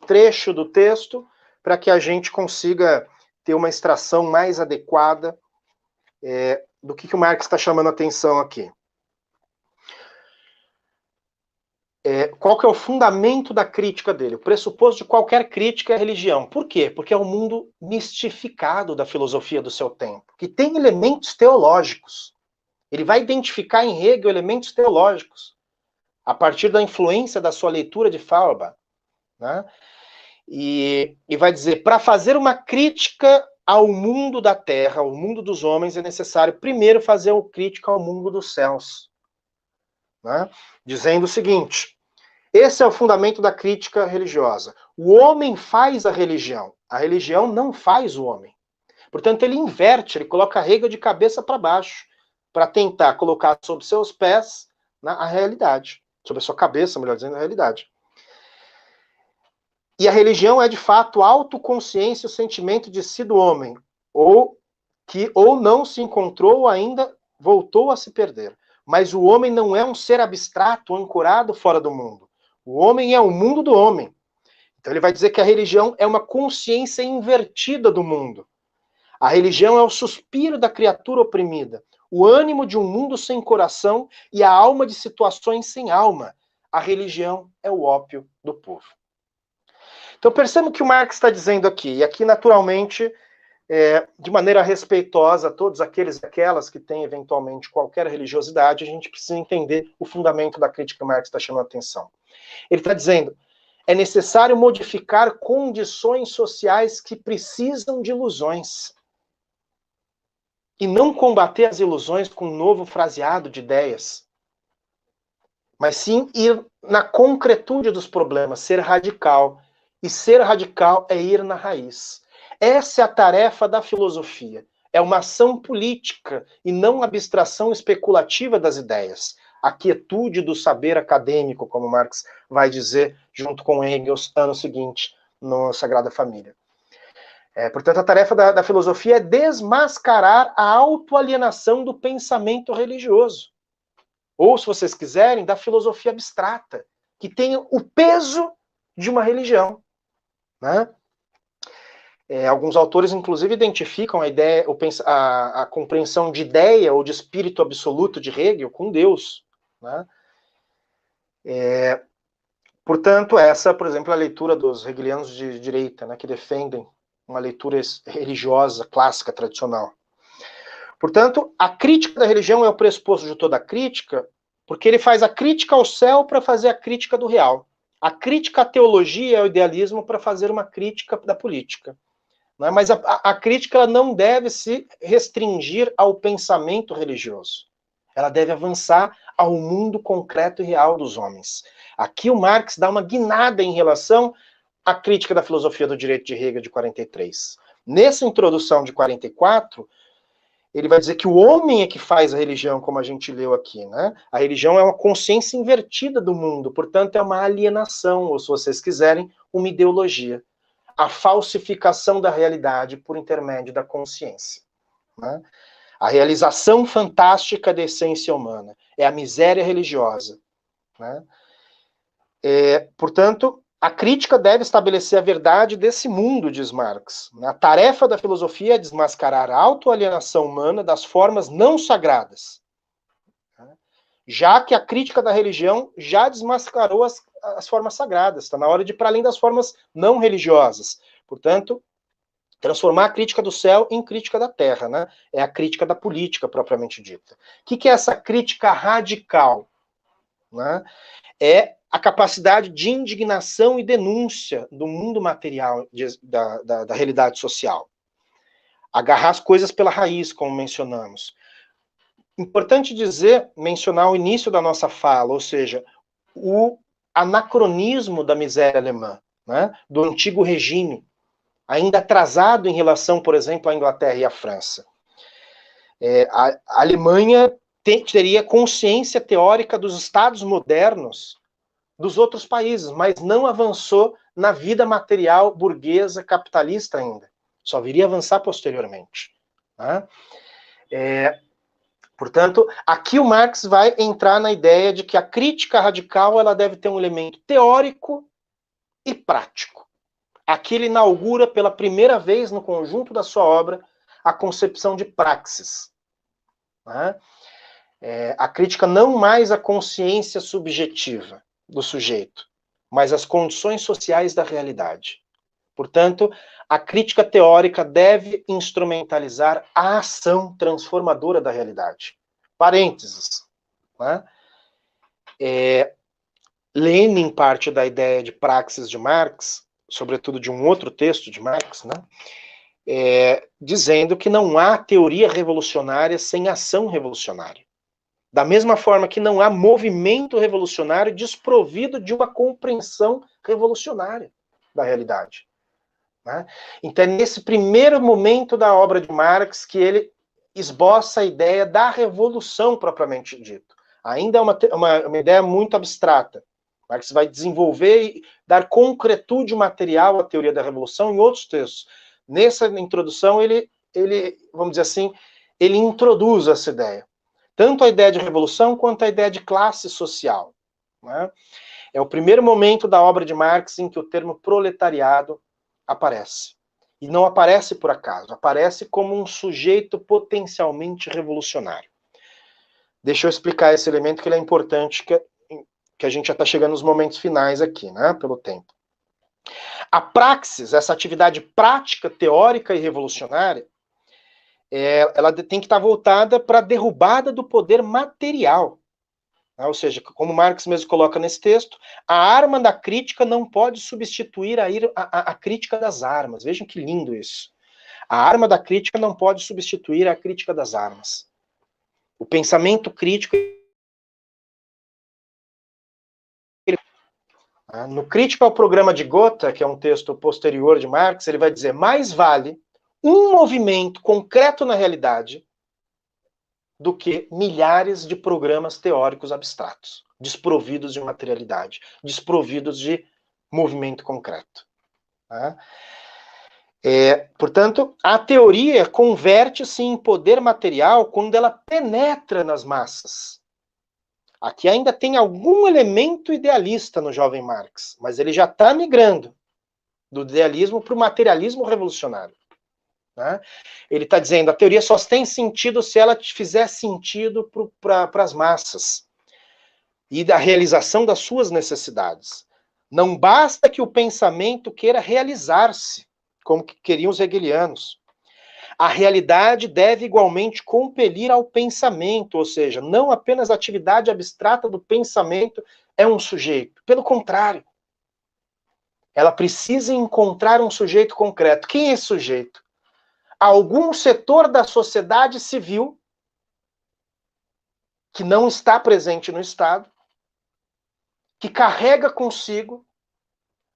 trecho do texto para que a gente consiga ter uma extração mais adequada do que o Marx está chamando a atenção aqui. Qual que é o fundamento da crítica dele? O pressuposto de qualquer crítica é a religião. Por quê? Porque é o mundo mistificado da filosofia do seu tempo, que tem elementos teológicos. Ele vai identificar em Hegel elementos teológicos, a partir da influência da sua leitura de Feuerbach, né? E vai dizer, para fazer uma crítica ao mundo da terra, ao mundo dos homens, é necessário primeiro fazer uma crítica ao mundo dos céus. Né? Dizendo o seguinte, esse é o fundamento da crítica religiosa. O homem faz a religião não faz o homem. Portanto, ele inverte, ele coloca a Hegel de cabeça para baixo, para tentar colocar sob seus pés a realidade, sobre a sua cabeça, melhor dizendo, a realidade. E a religião é, de fato, a autoconsciência, o sentimento de si do homem, ou não se encontrou, ou ainda voltou a se perder. Mas o homem não é um ser abstrato, ancorado fora do mundo. O homem é o mundo do homem. Então ele vai dizer que a religião é uma consciência invertida do mundo. A religião é o suspiro da criatura oprimida, o ânimo de um mundo sem coração e a alma de situações sem alma. A religião é o ópio do povo. Então percebam o que o Marx está dizendo aqui, e aqui naturalmente, de maneira respeitosa a todos aqueles e aquelas que têm eventualmente qualquer religiosidade, a gente precisa entender o fundamento da crítica que Marx está chamando a atenção. Ele está dizendo, é necessário modificar condições sociais que precisam de ilusões, e não combater as ilusões com um novo fraseado de ideias, mas sim ir na concretude dos problemas, ser radical. E ser radical é ir na raiz. Essa é a tarefa da filosofia. É uma ação política e não abstração especulativa das ideias. A quietude do saber acadêmico, como Marx vai dizer, junto com Engels, ano seguinte, no Sagrada Família. Portanto, a tarefa da filosofia é desmascarar a autoalienação do pensamento religioso. Ou, se vocês quiserem, da filosofia abstrata, que tem o peso de uma religião. Né? Alguns autores, inclusive, identificam a ideia, a compreensão de ideia ou de espírito absoluto de Hegel com Deus. Né? Portanto, essa, por exemplo, é a leitura dos hegelianos de direita, né, que defendem uma leitura religiosa, clássica, tradicional. Portanto, a crítica da religião é o pressuposto de toda crítica, Porque ele faz a crítica ao céu para fazer a crítica do real. A crítica à teologia e ao idealismo para fazer uma crítica da política. Né? Mas a crítica ela não deve se restringir ao pensamento religioso. Ela deve avançar ao mundo concreto e real dos homens. Aqui o Marx dá uma guinada em relação à crítica da filosofia do direito de Hegel de 43. Nessa introdução de 44, ele vai dizer que o homem é que faz a religião, como a gente leu aqui, né? A religião é uma consciência invertida do mundo, portanto é uma alienação, ou se vocês quiserem, uma ideologia. A falsificação da realidade por intermédio da consciência. Né? A realização fantástica da essência humana. É a miséria religiosa. Né? Portanto, a crítica deve estabelecer a verdade desse mundo, diz Marx. A tarefa da filosofia é desmascarar a autoalienação humana das formas não sagradas. Já que a crítica da religião já desmascarou as formas sagradas. Está na hora de ir para além das formas não religiosas. Portanto, transformar a crítica do céu em crítica da terra. Né? É a crítica da política, propriamente dita. O que é essa crítica radical? Né? É a capacidade de indignação e denúncia do mundo material, da realidade social. Agarrar as coisas pela raiz, como mencionamos. Importante mencionar o início da nossa fala, ou seja, o anacronismo da miséria alemã, né, do antigo regime, ainda atrasado em relação, por exemplo, à Inglaterra e à França. A Alemanha teria consciência teórica dos estados modernos dos outros países, mas não avançou na vida material burguesa capitalista ainda. Só viria avançar posteriormente. Né? Portanto, aqui o Marx vai entrar na ideia de que a crítica radical ela deve ter um elemento teórico e prático. Aqui ele inaugura pela primeira vez no conjunto da sua obra a concepção de praxis. Né? A crítica não mais à consciência subjetiva do sujeito, mas as condições sociais da realidade. Portanto, a crítica teórica deve instrumentalizar a ação transformadora da realidade. Parênteses. Né? Lenin parte da ideia de praxis de Marx, sobretudo de um outro texto de Marx, né? Dizendo que não há teoria revolucionária sem ação revolucionária. Da mesma forma que não há movimento revolucionário desprovido de uma compreensão revolucionária da realidade. Né? Então é nesse primeiro momento da obra de Marx que ele esboça a ideia da revolução propriamente dito. Ainda é uma ideia muito abstrata. Marx vai desenvolver e dar concretude material à teoria da revolução em outros textos. Nessa introdução, ele vamos dizer assim, ele introduz essa ideia. Tanto a ideia de revolução quanto a ideia de classe social. Né? É o primeiro momento da obra de Marx em que o termo proletariado aparece. E não aparece por acaso, aparece como um sujeito potencialmente revolucionário. Deixa eu explicar esse elemento que ele é importante, que a gente já está chegando nos momentos finais aqui, né, pelo tempo. A praxis, essa atividade prática, teórica e revolucionária, ela tem que estar voltada para a derrubada do poder material. Ou seja, como Marx mesmo coloca nesse texto, a arma da crítica não pode substituir a crítica das armas. Vejam que lindo isso. A arma da crítica não pode substituir a crítica das armas. O pensamento crítico... No Crítica ao Programa de Gotha, que é um texto posterior de Marx, ele vai dizer: mais vale um movimento concreto na realidade do que milhares de programas teóricos abstratos, desprovidos de materialidade, desprovidos de movimento concreto. Portanto, a teoria converte-se em poder material quando ela penetra nas massas. Aqui ainda tem algum elemento idealista no jovem Marx, mas ele já está migrando do idealismo para o materialismo revolucionário. Né? Ele está dizendo, a teoria só tem sentido se ela fizer sentido para as massas e da realização das suas necessidades. Não basta que o pensamento queira realizar-se, como que queriam os hegelianos. A realidade deve igualmente compelir ao pensamento, ou seja, não apenas a atividade abstrata do pensamento é um sujeito. Pelo contrário, ela precisa encontrar um sujeito concreto. Quem é esse sujeito? Algum setor da sociedade civil que não está presente no Estado, que carrega consigo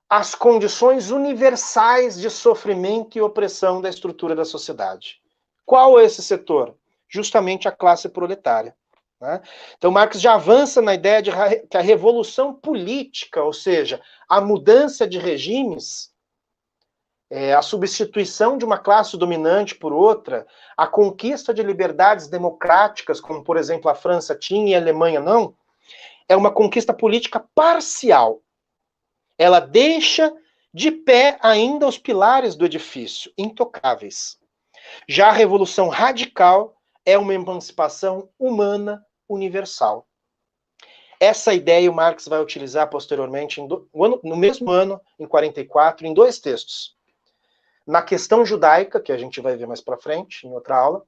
as condições universais de sofrimento e opressão da estrutura da sociedade. Qual é esse setor? Justamente a classe proletária. Né? Então Marx já avança na ideia de que a revolução política, ou seja, a mudança de regimes, a substituição de uma classe dominante por outra, a conquista de liberdades democráticas, como por exemplo a França tinha e a Alemanha não, é uma conquista política parcial. Ela deixa de pé ainda os pilares do edifício, intocáveis. Já a revolução radical é uma emancipação humana universal. Essa ideia o Marx vai utilizar posteriormente, no mesmo ano, em 44, em 2 textos. Na questão judaica, que a gente vai ver mais para frente, em outra aula,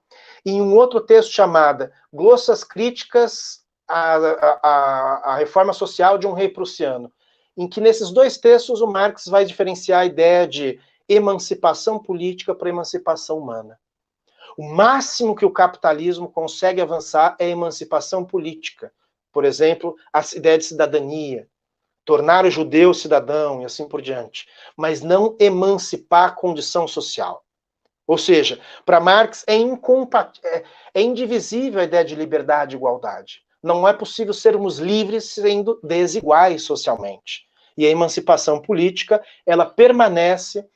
e em um outro texto chamado Glossas Críticas à Reforma Social de um Rei Prussiano, em que nesses 2 textos o Marx vai diferenciar a ideia de emancipação política para emancipação humana. O máximo que o capitalismo consegue avançar é a emancipação política. Por exemplo, a ideia de cidadania, tornar o judeu cidadão e assim por diante. Mas não emancipar a condição social. Ou seja, para Marx é indivisível a ideia de liberdade e igualdade. Não é possível sermos livres sendo desiguais socialmente. E a emancipação política, ela permanece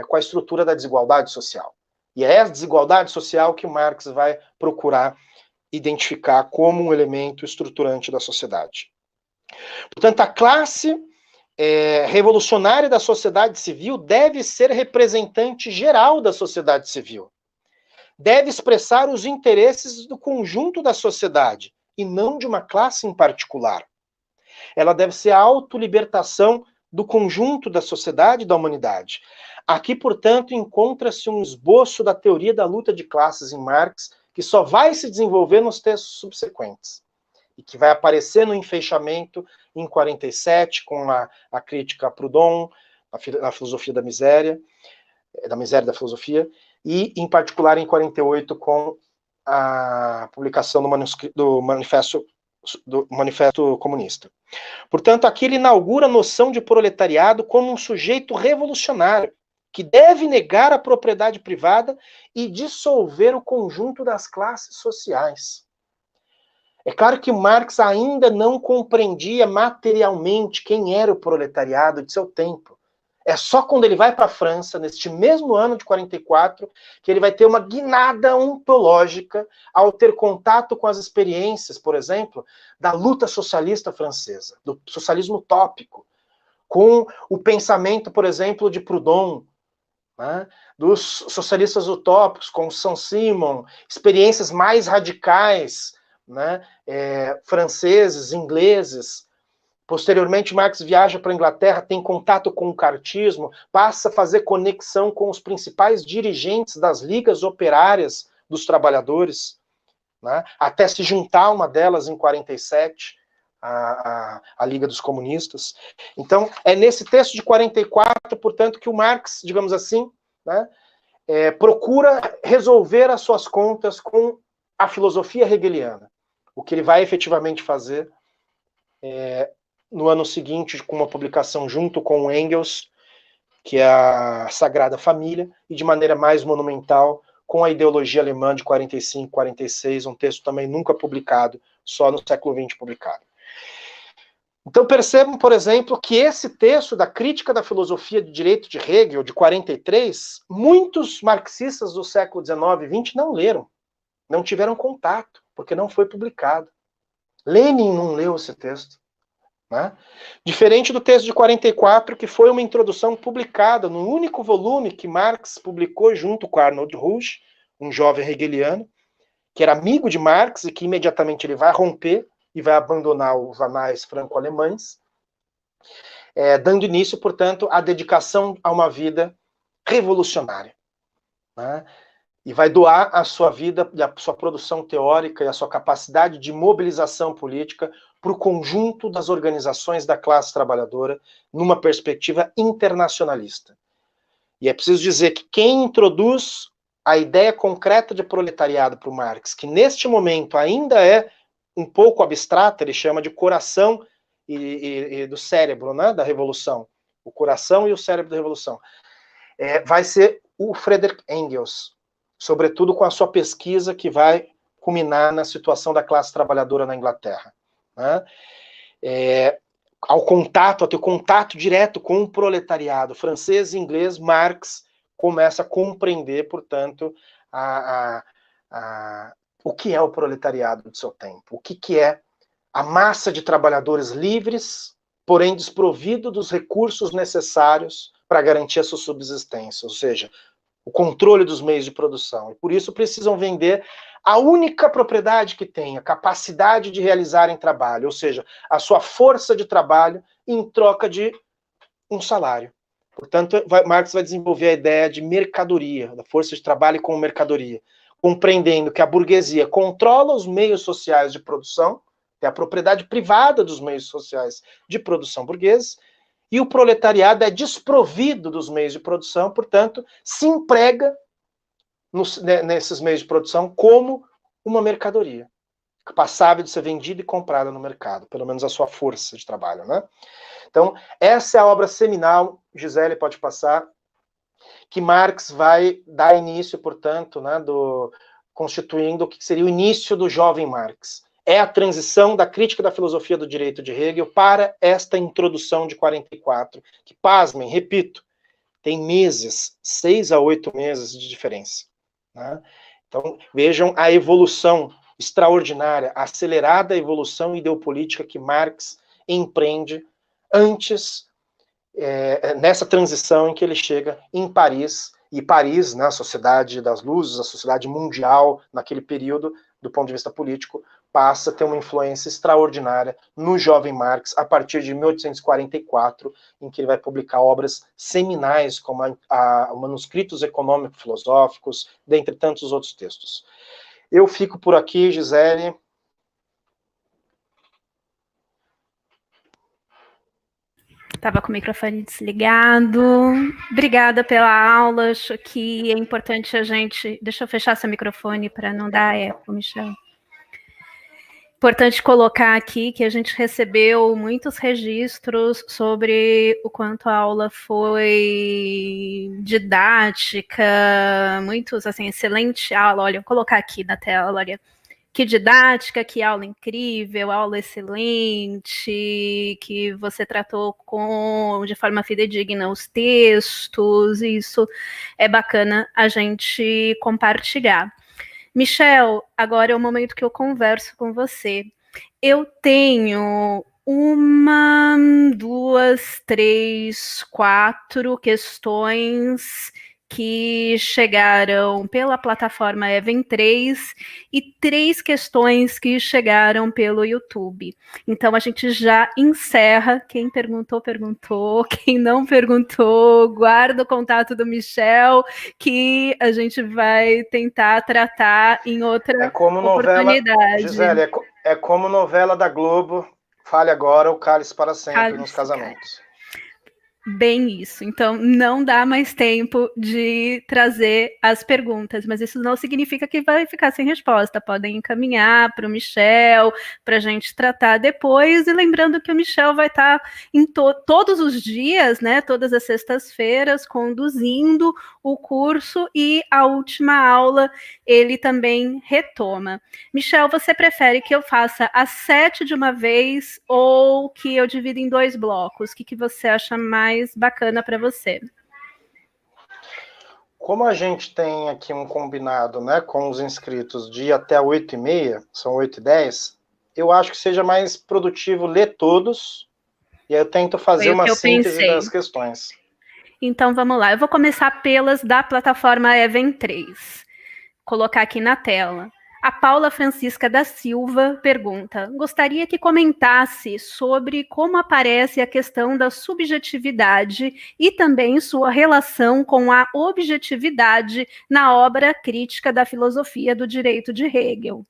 com a estrutura da desigualdade social. E é essa desigualdade social que o Marx vai procurar identificar como um elemento estruturante da sociedade. Portanto, a classe revolucionária da sociedade civil deve ser representante geral da sociedade civil. Deve expressar os interesses do conjunto da sociedade, e não de uma classe em particular. Ela deve ser a autolibertação do conjunto da sociedade e da humanidade. Aqui, portanto, encontra-se um esboço da teoria da luta de classes em Marx, que só vai se desenvolver nos textos subsequentes, e que vai aparecer no enfeixamento em 47, com a crítica a Proudhon, a filosofia da miséria da filosofia, e, em particular, em 48, com a publicação do Manifesto Comunista. Portanto, aqui ele inaugura a noção de proletariado como um sujeito revolucionário, que deve negar a propriedade privada e dissolver o conjunto das classes sociais. É claro que Marx ainda não compreendia materialmente quem era o proletariado de seu tempo. É só quando ele vai para a França, neste mesmo ano de 44, que ele vai ter uma guinada ontológica ao ter contato com as experiências, por exemplo, da luta socialista francesa, do socialismo utópico, com o pensamento, por exemplo, de Proudhon, né, dos socialistas utópicos, com Saint-Simon, experiências mais radicais, né, franceses, ingleses. Posteriormente, Marx viaja para a Inglaterra, tem contato com o cartismo, passa a fazer conexão com os principais dirigentes das ligas operárias dos trabalhadores, né, até se juntar a uma delas em 47, a Liga dos Comunistas. Então, é nesse texto de 44, portanto, que o Marx, digamos assim, né, procura resolver as suas contas com a filosofia hegeliana. O que ele vai efetivamente fazer no ano seguinte, com uma publicação junto com Engels, que é a Sagrada Família, e de maneira mais monumental, com a ideologia alemã de 45, 46, um texto também nunca publicado, só no século XX publicado. Então percebam, por exemplo, que esse texto da Crítica da Filosofia de Direito de Hegel, de 43, muitos marxistas do século XIX e XX não leram, não tiveram contato, porque não foi publicado. Lenin não leu esse texto. Né? Diferente do texto de 44, que foi uma introdução publicada no único volume que Marx publicou junto com Arnold Ruge, um jovem hegeliano, que era amigo de Marx e que imediatamente ele vai romper e vai abandonar os anais franco-alemães, dando início, portanto, à dedicação a uma vida revolucionária. né? E vai doar a sua vida, a sua produção teórica e a sua capacidade de mobilização política para o conjunto das organizações da classe trabalhadora numa perspectiva internacionalista. E é preciso dizer que quem introduz a ideia concreta de proletariado para o Marx, que neste momento ainda é um pouco abstrata, ele chama de coração e do cérebro, né, da revolução, o coração e o cérebro da revolução, vai ser o Friedrich Engels, sobretudo com a sua pesquisa que vai culminar na situação da classe trabalhadora na Inglaterra, né? A ter contato direto com o proletariado francês e inglês, Marx começa a compreender, portanto, o que é o proletariado do seu tempo, o que é a massa de trabalhadores livres, porém desprovido dos recursos necessários para garantir a sua subsistência, ou seja, o controle dos meios de produção. E por isso precisam vender a única propriedade que tem, a capacidade de realizarem trabalho, ou seja, a sua força de trabalho em troca de um salário. Portanto, Marx vai desenvolver a ideia de mercadoria, da força de trabalho como mercadoria, compreendendo que a burguesia controla os meios sociais de produção, é a propriedade privada dos meios sociais de produção burgueses, e o proletariado é desprovido dos meios de produção, portanto, se emprega nesses meios de produção como uma mercadoria, passável de ser vendida e comprada no mercado, pelo menos a sua força de trabalho, né? Então, essa é a obra seminal, Gisele pode passar, que Marx vai dar início, portanto, né, constituindo o que seria o início do jovem Marx. É a transição da crítica da filosofia do direito de Hegel para esta introdução de 44, que, pasmem, repito, tem meses, 6 a 8 meses de diferença, né? Então, vejam a evolução extraordinária, a acelerada evolução ideopolítica que Marx empreende antes, nessa transição em que ele chega em Paris, e Paris, né, a sociedade das luzes, a sociedade mundial, naquele período, do ponto de vista político, passa a ter uma influência extraordinária no jovem Marx, a partir de 1844, em que ele vai publicar obras seminais, como manuscritos econômico-filosóficos, dentre tantos outros textos. Eu fico por aqui, Gisele. Estava com o microfone desligado. Obrigada pela aula. Acho que é importante a gente... Deixa eu fechar seu microfone para não dar eco, Michel. Importante colocar aqui que a gente recebeu muitos registros sobre o quanto a aula foi didática, muitos, assim, excelente aula. Olha, vou colocar aqui na tela, olha. Que didática, que aula incrível, aula excelente, que você tratou de forma fidedigna os textos, isso é bacana a gente compartilhar. Michel, agora é o momento que eu converso com você. Eu tenho 1, 2, 3, 4 questões que chegaram pela plataforma Even3 e 3 questões que chegaram pelo YouTube. Então, a gente já encerra. Quem perguntou, perguntou. Quem não perguntou, guarda o contato do Michel, que a gente vai tentar tratar em outra oportunidade. Novela, Gisele, é como novela da Globo, Fale Agora, o Cálice para Sempre, nos casamentos. Bem isso, então não dá mais tempo de trazer as perguntas, mas isso não significa que vai ficar sem resposta, podem encaminhar para o Michel, para a gente tratar depois, e lembrando que o Michel vai estar em todos os dias, né, todas as sextas-feiras, conduzindo o curso, e a última aula ele também retoma. Michel, você prefere que eu faça as 7 de uma vez ou que eu divida em 2 blocos? O que você acha mais bacana para você? Como a gente tem aqui um combinado, né, com os inscritos de ir até 8h30, são 8h10, eu acho que seja mais produtivo ler todos, e aí eu tento fazer uma síntese das questões. Então vamos lá, eu vou começar pelas da plataforma Even3. Colocar aqui na tela. A Paula Francisca da Silva pergunta: gostaria que comentasse sobre como aparece a questão da subjetividade e também sua relação com a objetividade na obra crítica da filosofia do direito de Hegel.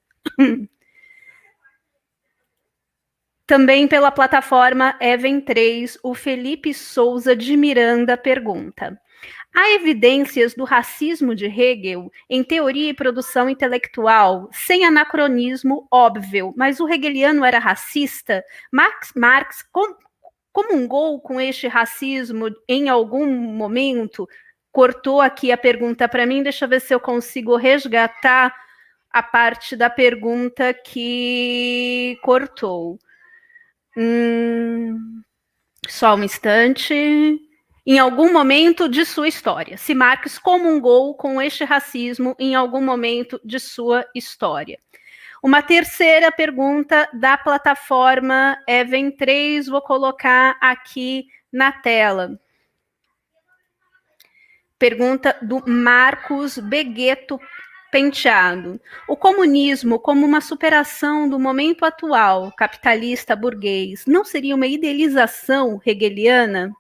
Também pela plataforma Even 3, o Felipe Souza de Miranda pergunta: há evidências do racismo de Hegel em teoria e produção intelectual, sem anacronismo óbvio, mas o hegeliano era racista? Marx comungou com este racismo em algum momento? Cortou aqui a pergunta para mim, deixa eu ver se eu consigo resgatar a parte da pergunta que cortou. Só um instante. Em algum momento de sua história, se Marx comungou com este racismo em algum momento de sua história. Uma terceira pergunta da plataforma Even 3, vou colocar aqui na tela. Pergunta do Marcos Begueto Penteado. O comunismo, como uma superação do momento atual, capitalista burguês, não seria uma idealização hegeliana?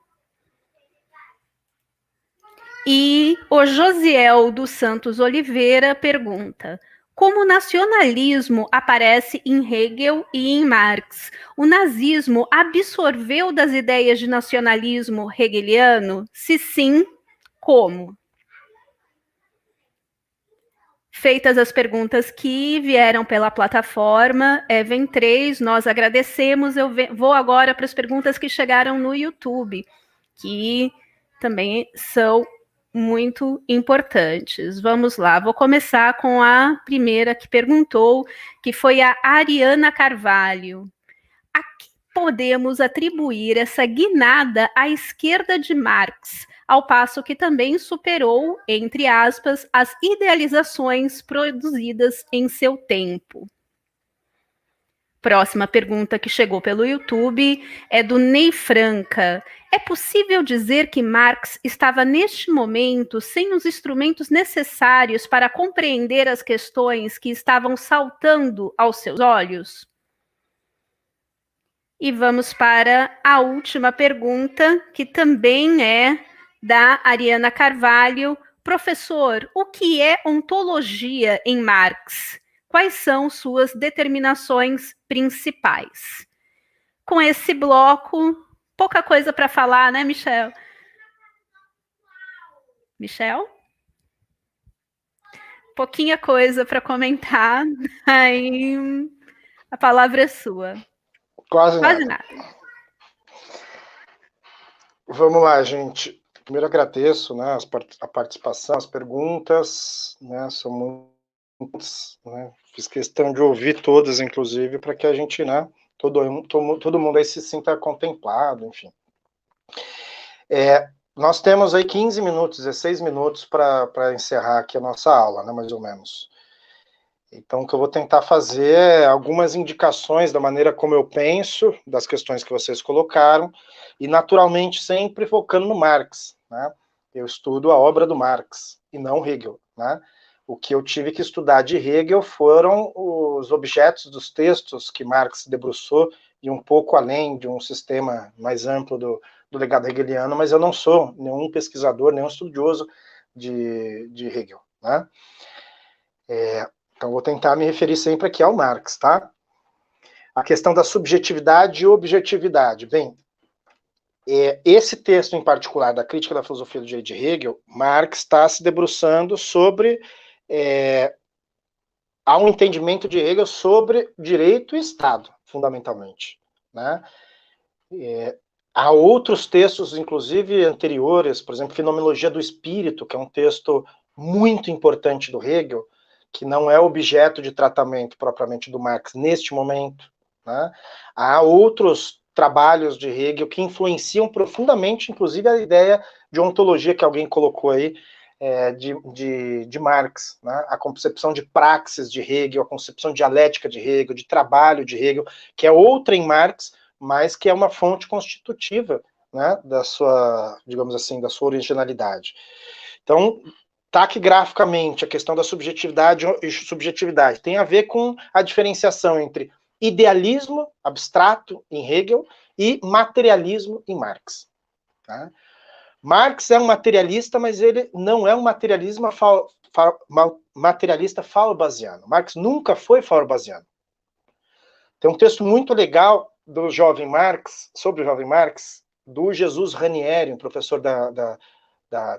E o Josiel dos Santos Oliveira pergunta: como o nacionalismo aparece em Hegel e em Marx, o nazismo absorveu das ideias de nacionalismo hegeliano? Se sim, como? Feitas as perguntas que vieram pela plataforma Even 3, nós agradecemos. Eu vou agora para as perguntas que chegaram no YouTube, que também são muito importantes. Vamos lá, vou começar com a primeira que perguntou, que foi a Ariana Carvalho. A que podemos atribuir essa guinada à esquerda de Marx, ao passo que também superou, entre aspas, as idealizações produzidas em seu tempo? Próxima pergunta que chegou pelo YouTube é do Ney Franca. É possível dizer que Marx estava neste momento sem os instrumentos necessários para compreender as questões que estavam saltando aos seus olhos? E vamos para a última pergunta, que também é da Ariana Carvalho. Professor, o que é ontologia em Marx? Quais são suas determinações principais? Com esse bloco, pouca coisa para falar, né, Michel? Michel? Pouquinha coisa para comentar, aí a palavra é sua. Quase nada. Vamos lá, gente. Primeiro agradeço, né, a participação, as perguntas, né, são muitas, né, fiz questão de ouvir todas, inclusive, para que a gente, né, todo mundo aí se sinta contemplado, enfim. Nós temos aí 15 minutos, 16 minutos para encerrar aqui a nossa aula, né, mais ou menos. Então, o que eu vou tentar fazer é algumas indicações da maneira como eu penso, das questões que vocês colocaram, e naturalmente sempre focando no Marx, né? Eu estudo a obra do Marx, e não Hegel, né? O que eu tive que estudar de Hegel foram os objetos dos textos que Marx debruçou, e um pouco além de um sistema mais amplo do legado hegeliano, mas eu não sou nenhum pesquisador, nenhum estudioso de Hegel, né? Então, vou tentar me referir sempre aqui ao Marx, tá? A questão da subjetividade e objetividade. Bem, esse texto em particular, da Crítica da Filosofia do Direito de Hegel, Marx está se debruçando sobre... há um entendimento de Hegel sobre direito e Estado, fundamentalmente, né? Há outros textos, inclusive anteriores, por exemplo, Fenomenologia do Espírito, que é um texto muito importante do Hegel, que não é objeto de tratamento propriamente do Marx neste momento, né? Há outros trabalhos de Hegel que influenciam profundamente, inclusive, a ideia de ontologia que alguém colocou aí, de Marx, né? A concepção de praxis de Hegel, a concepção dialética de Hegel, de trabalho de Hegel, que é outra em Marx, mas que é uma fonte constitutiva, né, da sua, digamos assim, da sua originalidade. Então, taquigraficamente a questão da subjetividade e subjetividade tem a ver com a diferenciação entre idealismo abstrato em Hegel e materialismo em Marx. Tá? Marx é um materialista, mas ele não é um materialista faurbasiano. Marx nunca foi faurbasiano. Tem um texto muito legal do jovem Marx, sobre o jovem Marx, do Jesus Ranieri, um professor da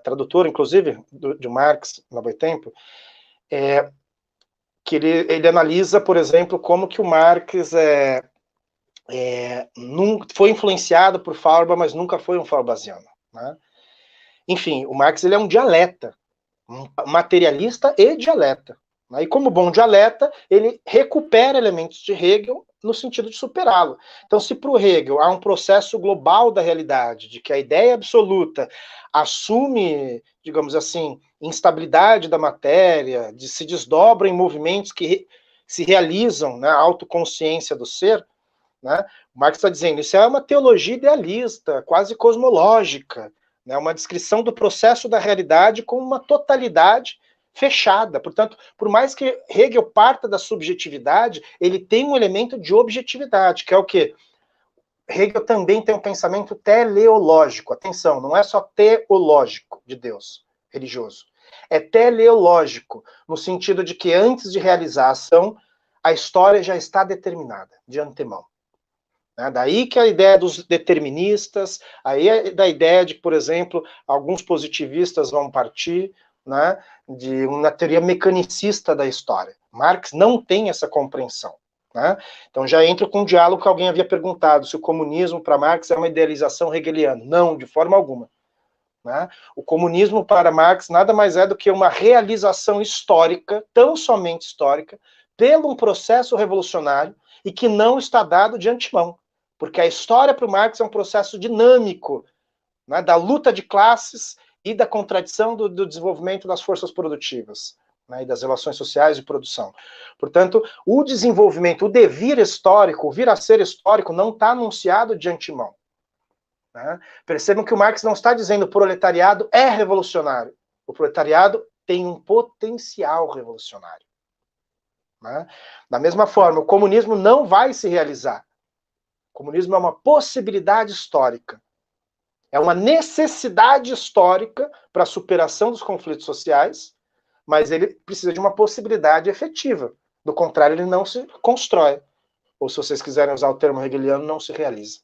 tradutor, inclusive, de Marx, no Boitempo, que ele analisa, por exemplo, como que o Marx foi influenciado por Feuerbach, mas nunca foi um feuerbasiano. Né? Enfim, o Marx ele é um dialeta, um materialista e dialeta. Né? E como bom dialeta, ele recupera elementos de Hegel no sentido de superá-lo. Então, se para o Hegel há um processo global da realidade, de que a ideia absoluta assume, digamos assim, instabilidade da matéria, de se desdobra em movimentos que se realizam na autoconsciência do ser, né? O Marx está dizendo, isso é uma teologia idealista, quase cosmológica, né? Uma descrição do processo da realidade como uma totalidade fechada. Portanto, por mais que Hegel parta da subjetividade, ele tem um elemento de objetividade, que é o quê? Hegel também tem um pensamento teleológico. Atenção, não é só teológico de Deus, religioso. É teleológico, no sentido de que antes de realizar a ação, a história já está determinada, de antemão. Daí que a ideia dos deterministas, aí é da ideia de que, por exemplo, alguns positivistas vão partir, né, de uma teoria mecanicista da história. Marx não tem essa compreensão. Né? Então já entra com um diálogo que alguém havia perguntado se o comunismo para Marx é uma idealização hegeliana. Não, de forma alguma. Né? O comunismo para Marx nada mais é do que uma realização histórica, tão somente histórica, pelo um processo revolucionário e que não está dado de antemão. Porque a história para o Marx é um processo dinâmico, né, da luta de classes e da contradição do desenvolvimento das forças produtivas, né, e das relações sociais de produção. Portanto, o desenvolvimento, o devir histórico, o vir a ser histórico, não está anunciado de antemão. Né? Percebam que o Marx não está dizendo que o proletariado é revolucionário. O proletariado tem um potencial revolucionário. Né? Da mesma forma, o comunismo não vai se realizar. O comunismo é uma possibilidade histórica. É uma necessidade histórica para a superação dos conflitos sociais, mas ele precisa de uma possibilidade efetiva. Do contrário, ele não se constrói. Ou, se vocês quiserem usar o termo hegeliano, não se realiza.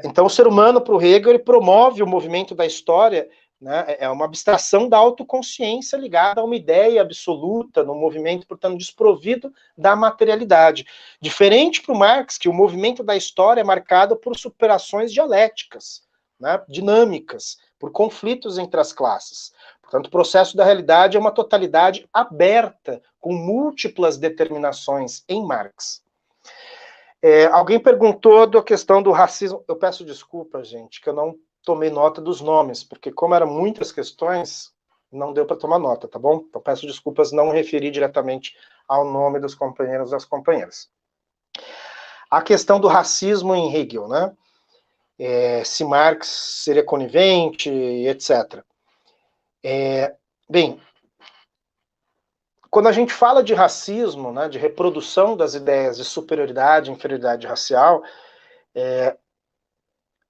Então, o ser humano, para o Hegel, ele promove o movimento da história, né, é uma abstração da autoconsciência ligada a uma ideia absoluta, num movimento, portanto, desprovido da materialidade. Diferente para o Marx, que o movimento da história é marcado por superações dialéticas, né, dinâmicas, por conflitos entre as classes. Portanto, o processo da realidade é uma totalidade aberta, com múltiplas determinações em Marx. Alguém perguntou da questão do racismo. Eu peço desculpa, gente, que eu não tomei nota dos nomes, porque como eram muitas questões, não deu para tomar nota, tá bom? Então peço desculpas, não referi diretamente ao nome dos companheiros e das companheiras. A questão do racismo em Hegel, né? Se Marx seria conivente, etc. Bem, quando a gente fala de racismo, né, de reprodução das ideias de superioridade e inferioridade racial,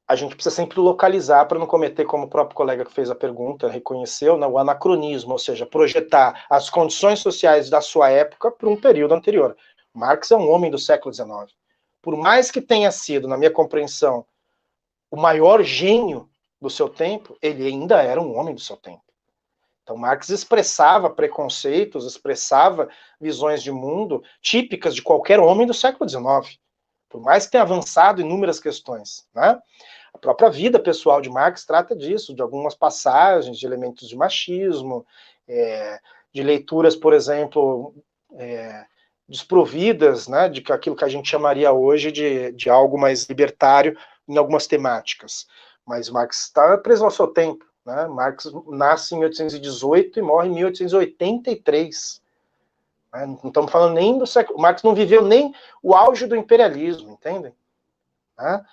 a gente precisa sempre localizar para não cometer, como o próprio colega que fez a pergunta reconheceu, né, o anacronismo, ou seja, projetar as condições sociais da sua época para um período anterior. Marx é um homem do século XIX. Por mais que tenha sido, na minha compreensão, o maior gênio do seu tempo, ele ainda era um homem do seu tempo. Então, Marx expressava preconceitos, expressava visões de mundo típicas de qualquer homem do século XIX, por mais que tenha avançado em inúmeras questões. Né? A própria vida pessoal de Marx trata disso, de algumas passagens, de elementos de machismo, de leituras, por exemplo, desprovidas, né, de aquilo que a gente chamaria hoje de algo mais libertário em algumas temáticas. Mas Marx está preso ao seu tempo. Né? Marx nasce em 1818 e morre em 1883. Né? Não estamos falando nem do século... Marx não viveu nem o auge do imperialismo, entendem? Né?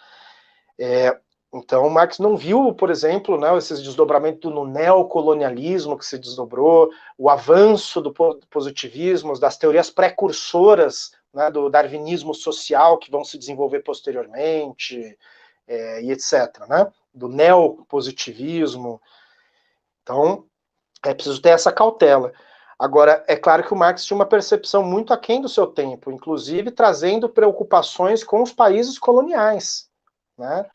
Então, Marx não viu, por exemplo, né, esses desdobramentos no neocolonialismo que se desdobrou, o avanço do positivismo, das teorias precursoras, né, do darwinismo social que vão se desenvolver posteriormente, e etc., né, do neopositivismo. Então, é preciso ter essa cautela. Agora, é claro que o Marx tinha uma percepção muito aquém do seu tempo, inclusive trazendo preocupações com os países coloniais, né?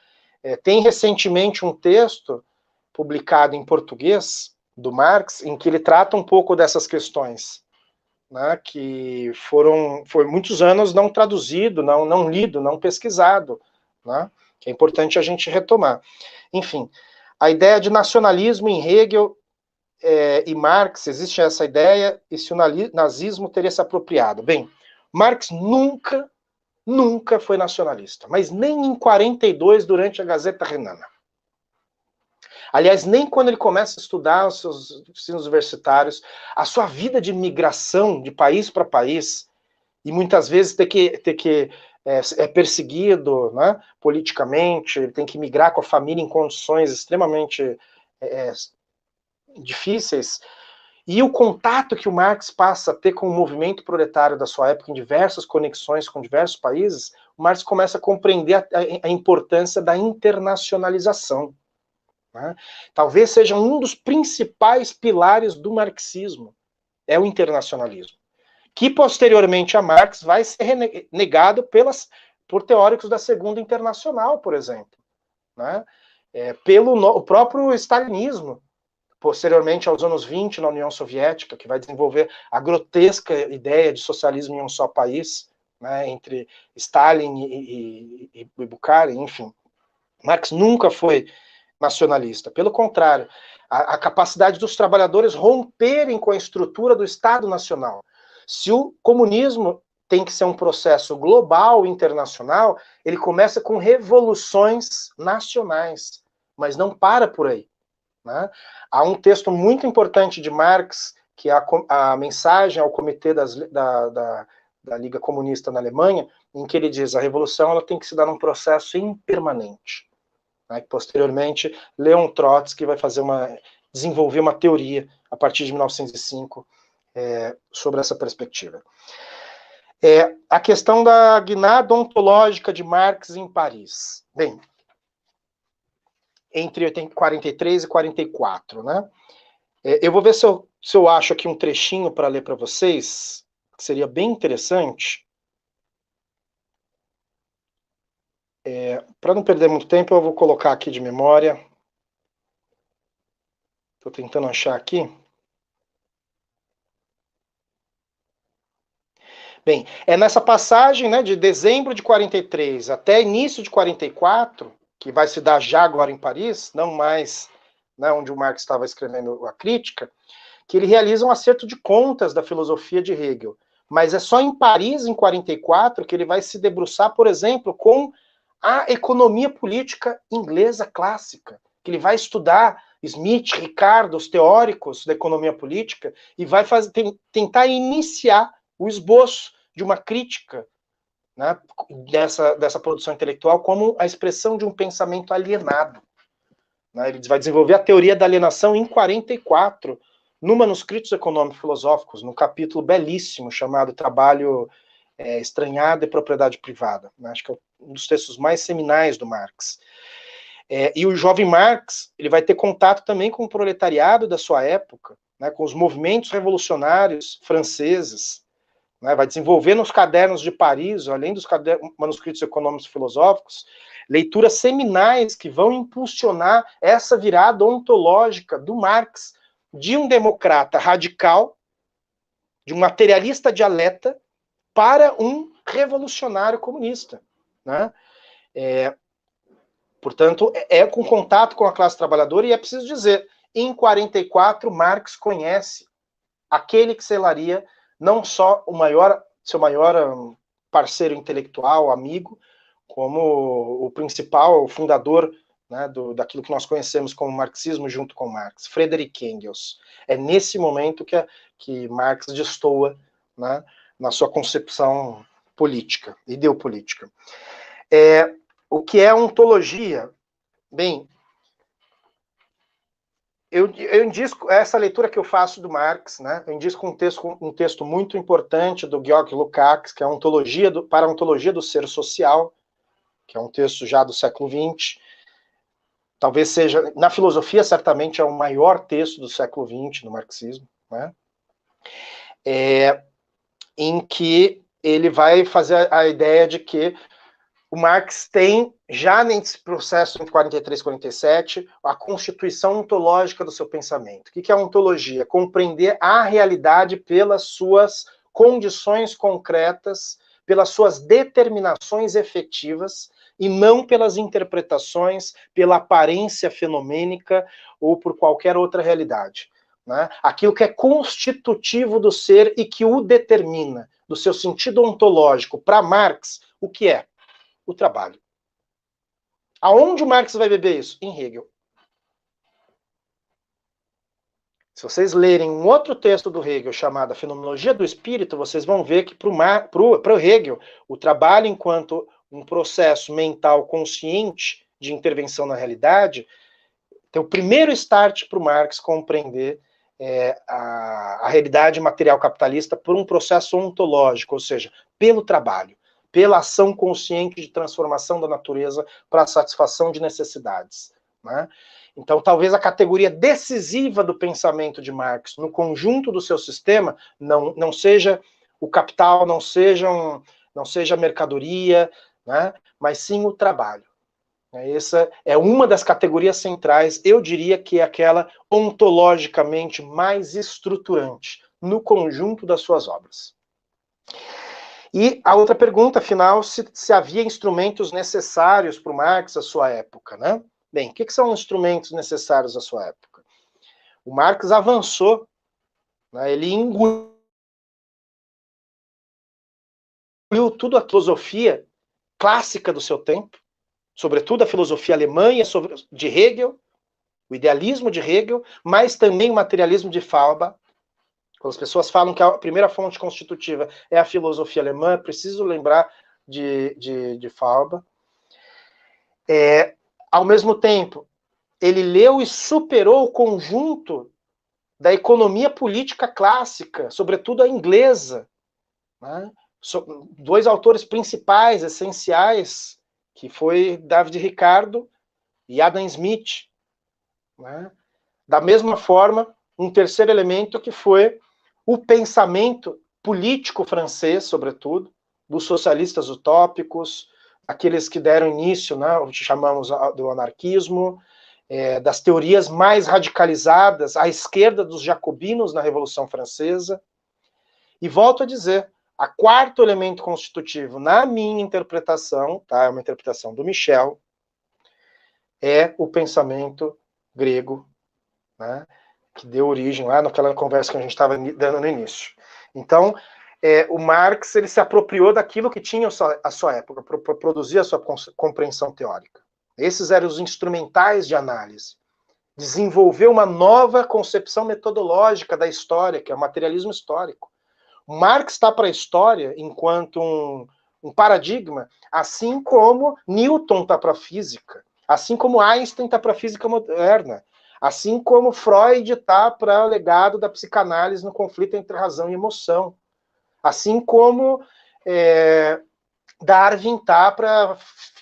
Tem recentemente um texto publicado em português do Marx, em que ele trata um pouco dessas questões, né, que foi muitos anos não traduzido, não lido, não pesquisado, né, que é importante a gente retomar. Enfim, a ideia de nacionalismo em Hegel e Marx, existe essa ideia, e se o nazismo teria se apropriado. Bem, Marx nunca foi nacionalista, mas nem em 42, durante a Gazeta Renana. Aliás, nem quando ele começa a estudar os seus ensinos universitários, a sua vida de migração de país para país, e muitas vezes ter que perseguido, né, politicamente, ele tem que migrar com a família em condições extremamente difíceis, e o contato que o Marx passa a ter com o movimento proletário da sua época, em diversas conexões com diversos países, o Marx começa a compreender a importância da internacionalização. Né? Talvez seja um dos principais pilares do marxismo, é o internacionalismo, que posteriormente a Marx vai ser negado por teóricos da Segunda Internacional, por exemplo, né? Pelo próprio stalinismo, posteriormente aos anos 20, na União Soviética, que vai desenvolver a grotesca ideia de socialismo em um só país, né, entre Stalin e Bukharin, enfim. Marx nunca foi nacionalista, pelo contrário, a capacidade dos trabalhadores romperem com a estrutura do Estado Nacional. Se o comunismo tem que ser um processo global, internacional, ele começa com revoluções nacionais, mas não para por aí. Né? Há um texto muito importante de Marx, que é a mensagem ao comitê da Liga Comunista na Alemanha, em que ele diz que a revolução ela tem que se dar num processo impermanente. Né? Posteriormente, Leon Trotsky vai desenvolver uma teoria, a partir de 1905, sobre essa perspectiva. A questão da guinada ontológica de Marx em Paris. Bem, entre 43 e 44, né? Eu vou ver se eu acho aqui um trechinho para ler para vocês, que seria bem interessante. Para não perder muito tempo, eu vou colocar aqui de memória. Estou tentando achar aqui. Bem, é nessa passagem, né, de dezembro de 43 até início de 44, que vai se dar já agora em Paris, não mais, né, onde o Marx estava escrevendo a crítica, que ele realiza um acerto de contas da filosofia de Hegel. Mas é só em Paris, em 44, que ele vai se debruçar, por exemplo, com a economia política inglesa clássica, que ele vai estudar Smith, Ricardo, os teóricos da economia política, e vai tentar iniciar o esboço de uma crítica, né, dessa produção intelectual como a expressão de um pensamento alienado. Né? Ele vai desenvolver a teoria da alienação em 44, no Manuscritos Econômico-Filosóficos, num capítulo belíssimo chamado Trabalho Estranhado e Propriedade Privada. Né? Acho que é um dos textos mais seminais do Marx. E o jovem Marx ele vai ter contato também com o proletariado da sua época, né, com os movimentos revolucionários franceses, né, vai desenvolver nos cadernos de Paris, além dos manuscritos econômicos e filosóficos, leituras seminais que vão impulsionar essa virada ontológica do Marx, de um democrata radical, de um materialista dialeta, para um revolucionário comunista. Né? Portanto, com contato com a classe trabalhadora, e é preciso dizer, em 44, Marx conhece aquele que selaria não só seu maior parceiro intelectual, amigo, como o principal fundador, né, daquilo que nós conhecemos como marxismo junto com Marx, Friedrich Engels. É nesse momento que Marx destoa, né, na sua concepção política, ideopolítica. O que é ontologia? Bem, eu indico essa leitura que eu faço do Marx, né? Eu indico um texto muito importante do Georg Lukács, que é a para a ontologia do ser social, que é um texto já do século XX. Talvez seja, na filosofia, certamente é o maior texto do século XX no marxismo, né? Em que ele vai fazer a ideia de que o Marx tem, já nesse processo entre 43 e 47, a constituição ontológica do seu pensamento. O que é a ontologia? Compreender a realidade pelas suas condições concretas, pelas suas determinações efetivas, e não pelas interpretações, pela aparência fenomênica ou por qualquer outra realidade. Né? Aquilo que é constitutivo do ser e que o determina, do seu sentido ontológico. Para Marx, o que é? O trabalho. Aonde o Marx vai beber isso? Em Hegel. Se vocês lerem um outro texto do Hegel chamado A Fenomenologia do Espírito, vocês vão ver que para o Hegel, o trabalho enquanto um processo mental consciente de intervenção na realidade, tem o primeiro start para o Marx compreender a realidade material capitalista por um processo ontológico, ou seja, pelo trabalho, pela ação consciente de transformação da natureza para a satisfação de necessidades. Né? Então, talvez a categoria decisiva do pensamento de Marx no conjunto do seu sistema não seja o capital, não seja a mercadoria, né? Mas sim o trabalho. Essa é uma das categorias centrais, eu diria que é aquela ontologicamente mais estruturante no conjunto das suas obras. E a outra pergunta, afinal, se havia instrumentos necessários para o Marx à sua época, né? Bem, o que são instrumentos necessários à sua época? O Marx avançou, né? Ele engoliu tudo a filosofia clássica do seu tempo, sobretudo a filosofia alemã de Hegel, o idealismo de Hegel, mas também o materialismo de Feuerbach. Quando as pessoas falam que a primeira fonte constitutiva é a filosofia alemã, é preciso lembrar de Feuerbach. Ao mesmo tempo, ele leu e superou o conjunto da economia política clássica, sobretudo a inglesa. Né? Dois autores principais, essenciais, que foi David Ricardo e Adam Smith. Né? Da mesma forma, um terceiro elemento que foi o pensamento político francês, sobretudo, dos socialistas utópicos, aqueles que deram início, né, o que chamamos do anarquismo, das teorias mais radicalizadas à esquerda dos jacobinos na Revolução Francesa. E volto a dizer, a quarto elemento constitutivo, na minha interpretação, tá, é uma interpretação do Michel, é o pensamento grego, né, que deu origem lá naquela conversa que a gente estava dando no início. Então, o Marx ele se apropriou daquilo que tinha a sua época, para produzir a sua compreensão teórica. Esses eram os instrumentais de análise. Desenvolveu uma nova concepção metodológica da história, que é o materialismo histórico. O Marx está para a história enquanto um paradigma, assim como Newton está para a física, assim como Einstein está para a física moderna, assim como Freud está para o legado da psicanálise no conflito entre razão e emoção, assim como Darwin está para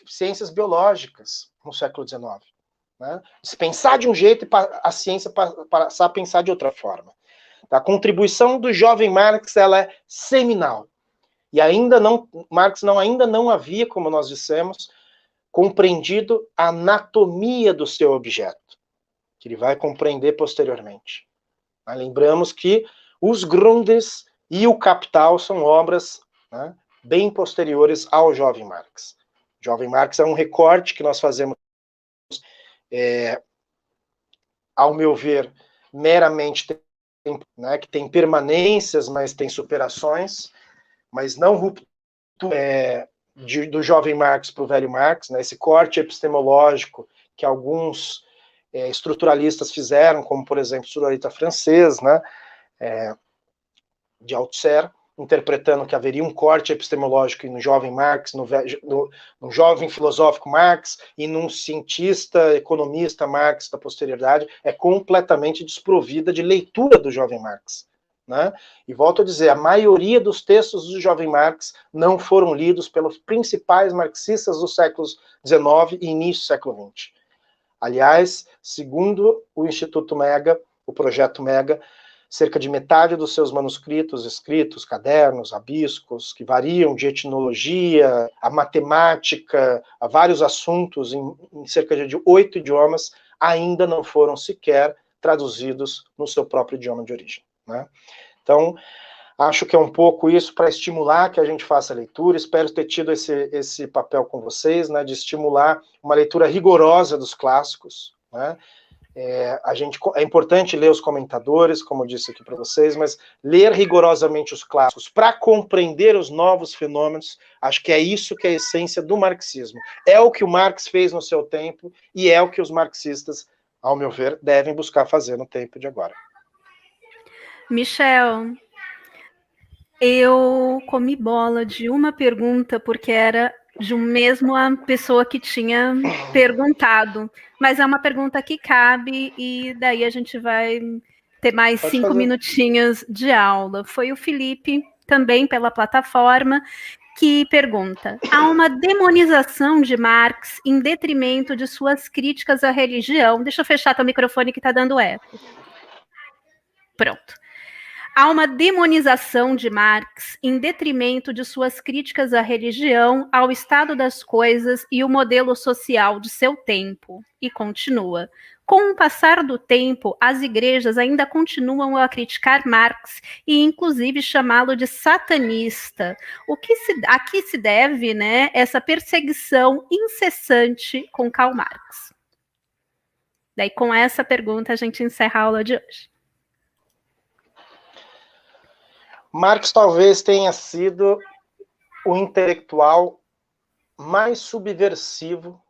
ciências biológicas no século XIX. Né? Se pensar de um jeito e a ciência passar a pensar de outra forma. A contribuição do jovem Marx ela é seminal. E Marx ainda não havia, como nós dissemos, compreendido a anatomia do seu objeto, que ele vai compreender posteriormente. Mas lembramos que os Grundes e o Capital são obras, né, bem posteriores ao jovem Marx. O jovem Marx é um recorte que nós fazemos, ao meu ver, meramente né, que tem permanências, mas tem superações, mas não ruptura do jovem Marx para o velho Marx, né, esse corte epistemológico que alguns estruturalistas fizeram, como, por exemplo, o estruturalista francês, né, de Althusser, interpretando que haveria um corte epistemológico no jovem Marx, no jovem filosófico Marx e num cientista, economista Marx da posterioridade, é completamente desprovida de leitura do jovem Marx. Né? E volto a dizer, a maioria dos textos do jovem Marx não foram lidos pelos principais marxistas dos séculos XIX e início do século XX. Aliás, segundo o Instituto Mega, o Projeto Mega, cerca de metade dos seus manuscritos, escritos, cadernos, rabiscos, que variam de etnologia, a matemática, a vários assuntos em cerca de 8 idiomas, ainda não foram sequer traduzidos no seu próprio idioma de origem. Né? Então, acho que é um pouco isso para estimular que a gente faça a leitura. Espero ter tido esse papel com vocês, né, de estimular uma leitura rigorosa dos clássicos. Né? É importante ler os comentadores, como eu disse aqui para vocês, mas ler rigorosamente os clássicos para compreender os novos fenômenos, acho que é isso que é a essência do marxismo. É o que o Marx fez no seu tempo e é o que os marxistas, ao meu ver, devem buscar fazer no tempo de agora. Michel, eu comi bola de uma pergunta porque era de mesma pessoa que tinha perguntado, mas é uma pergunta que cabe e daí a gente vai ter mais 5 minutinhos de aula. Foi o Felipe, também pela plataforma, que pergunta: há uma demonização de Marx em detrimento de suas críticas à religião? Deixa eu fechar teu microfone que está dando eco. Pronto. Há uma demonização de Marx em detrimento de suas críticas à religião, ao estado das coisas e o modelo social de seu tempo. E continua. Com o passar do tempo, as igrejas ainda continuam a criticar Marx e, inclusive, chamá-lo de satanista. A que se deve, né, essa perseguição incessante com Karl Marx? Daí, com essa pergunta, a gente encerra a aula de hoje. Marx talvez tenha sido o intelectual mais subversivo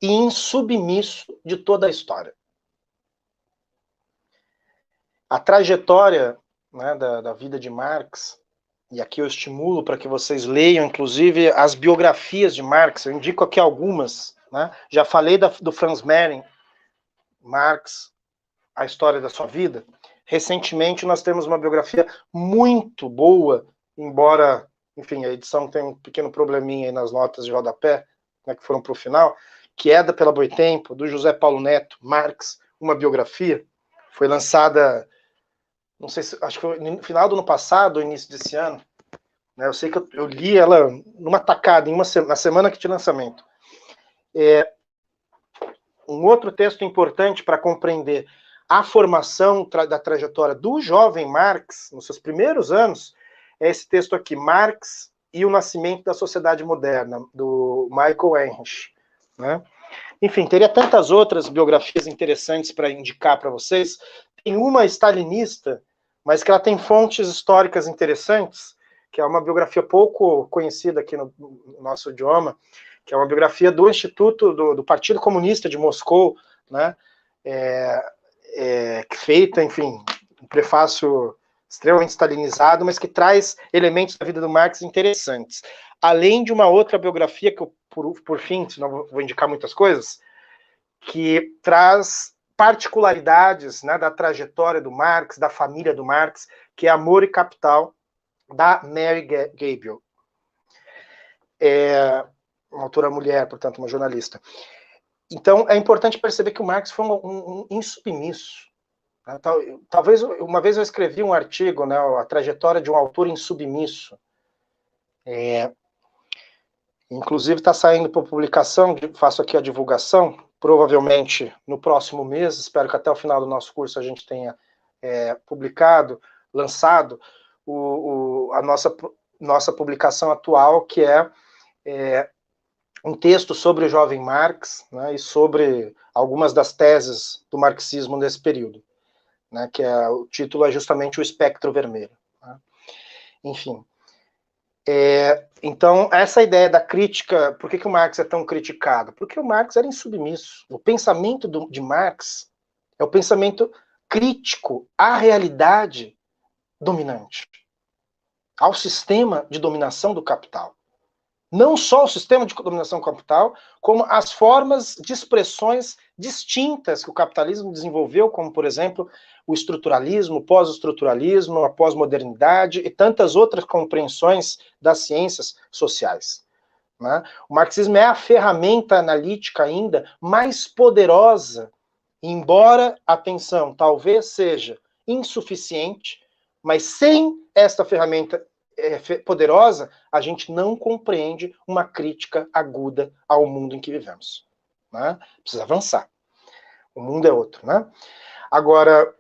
e insubmisso de toda a história. A trajetória, né, da vida de Marx, e aqui eu estimulo para que vocês leiam, inclusive, as biografias de Marx, eu indico aqui algumas. Né? Já falei do Franz Mehring, Marx, a história da sua vida. Recentemente nós temos uma biografia muito boa, embora, enfim, a edição tem um pequeno probleminha aí nas notas de rodapé, né, que foram para o final, que é pela Boitempo, do José Paulo Neto, Marx, uma biografia, foi lançada, não sei se, acho que foi no final do ano passado, ou início desse ano, né, eu sei que eu li ela numa tacada, na semana que tinha lançamento. Um outro texto importante para compreender a formação da trajetória do jovem Marx, nos seus primeiros anos, é esse texto aqui, Marx e o Nascimento da Sociedade Moderna, do Michael Heinrich. Né? Enfim, teria tantas outras biografias interessantes para indicar para vocês. Tem uma stalinista, mas que ela tem fontes históricas interessantes, que é uma biografia pouco conhecida aqui no nosso idioma, que é uma biografia do Instituto do Partido Comunista de Moscou, né? Feita, enfim, um prefácio extremamente stalinizado, mas que traz elementos da vida do Marx interessantes. Além de uma outra biografia, que eu, por fim, senão vou indicar muitas coisas, que traz particularidades, né, da trajetória do Marx, da família do Marx, que é Amor e Capital, da Mary Gabriel. Uma autora mulher, portanto, uma jornalista. Então, é importante perceber que o Marx foi um insubmisso. Né? Talvez, uma vez eu escrevi um artigo, né, a trajetória de um autor insubmisso. Inclusive está saindo para publicação, faço aqui a divulgação, provavelmente no próximo mês, espero que até o final do nosso curso a gente tenha publicado, lançado a nossa publicação atual, que é um texto sobre o jovem Marx, né, e sobre algumas das teses do marxismo nesse período, né, que o título é justamente O Espectro Vermelho. Né. Enfim. Então, essa ideia da crítica, por que o Marx é tão criticado? Porque o Marx era insubmisso. O pensamento de Marx é o pensamento crítico à realidade dominante. ao sistema de dominação do capital. Não só o sistema de dominação do capital, como as formas de expressões distintas que o capitalismo desenvolveu, como, por exemplo, o estruturalismo, o pós-estruturalismo, a pós-modernidade e tantas outras compreensões das ciências sociais. Né? O marxismo é a ferramenta analítica ainda mais poderosa, embora, atenção, talvez seja insuficiente, mas sem esta ferramenta poderosa, a gente não compreende uma crítica aguda ao mundo em que vivemos. Né? Precisa avançar. O mundo é outro. Né? Agora,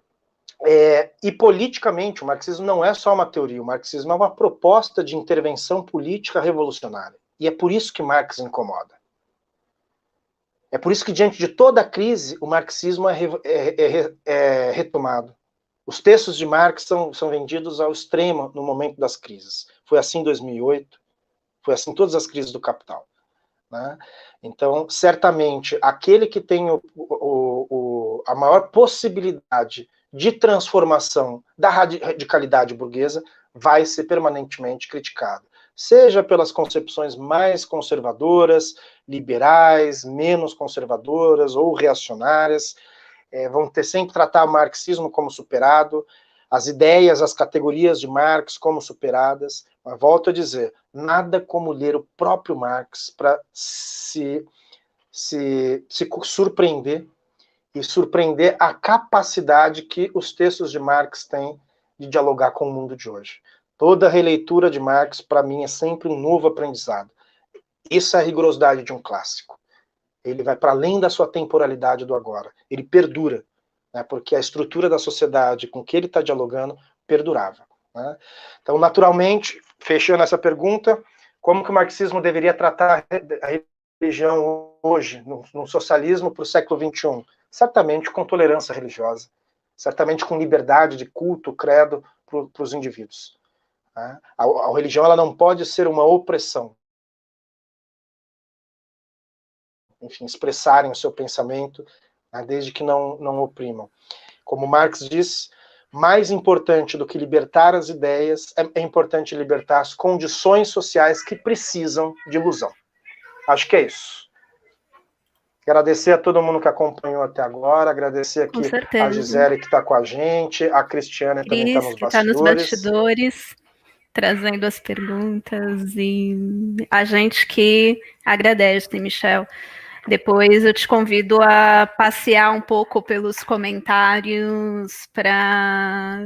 e politicamente, o marxismo não é só uma teoria, o marxismo é uma proposta de intervenção política revolucionária. E é por isso que Marx incomoda. É por isso que, diante de toda a crise, o marxismo é retomado. Os textos de Marx são vendidos ao extremo no momento das crises. Foi assim em 2008, foi assim em todas as crises do capital. Né? Então, certamente, aquele que tem a maior possibilidade de transformação da radicalidade burguesa vai ser permanentemente criticado. Seja pelas concepções mais conservadoras, liberais, menos conservadoras ou reacionárias, vão ter sempre tratar o marxismo como superado, as ideias, as categorias de Marx como superadas. Mas volto a dizer, nada como ler o próprio Marx para se surpreender e surpreender a capacidade que os textos de Marx têm de dialogar com o mundo de hoje. Toda releitura de Marx, para mim, é sempre um novo aprendizado. Isso é a rigorosidade de um clássico. Ele vai para além da sua temporalidade do agora. Ele perdura, né, porque a estrutura da sociedade com que ele está dialogando perdurava. Né? Então, naturalmente, fechando essa pergunta, como que o marxismo deveria tratar a religião hoje, no socialismo para o século XXI? Certamente com tolerância religiosa, certamente com liberdade de culto, credo para os indivíduos. Né? A religião ela não pode ser uma opressão. Enfim, expressarem o seu pensamento, né, desde que não oprimam. Como Marx diz, mais importante do que libertar as ideias, é importante libertar as condições sociais que precisam de ilusão. Acho que é isso. Agradecer a todo mundo que acompanhou até agora, agradecer aqui a Gisele que está com a gente, a Cristiane também está nos bastidores. Está nos bastidores, trazendo as perguntas, e a gente que agradece, Michel. Depois eu te convido a passear um pouco pelos comentários para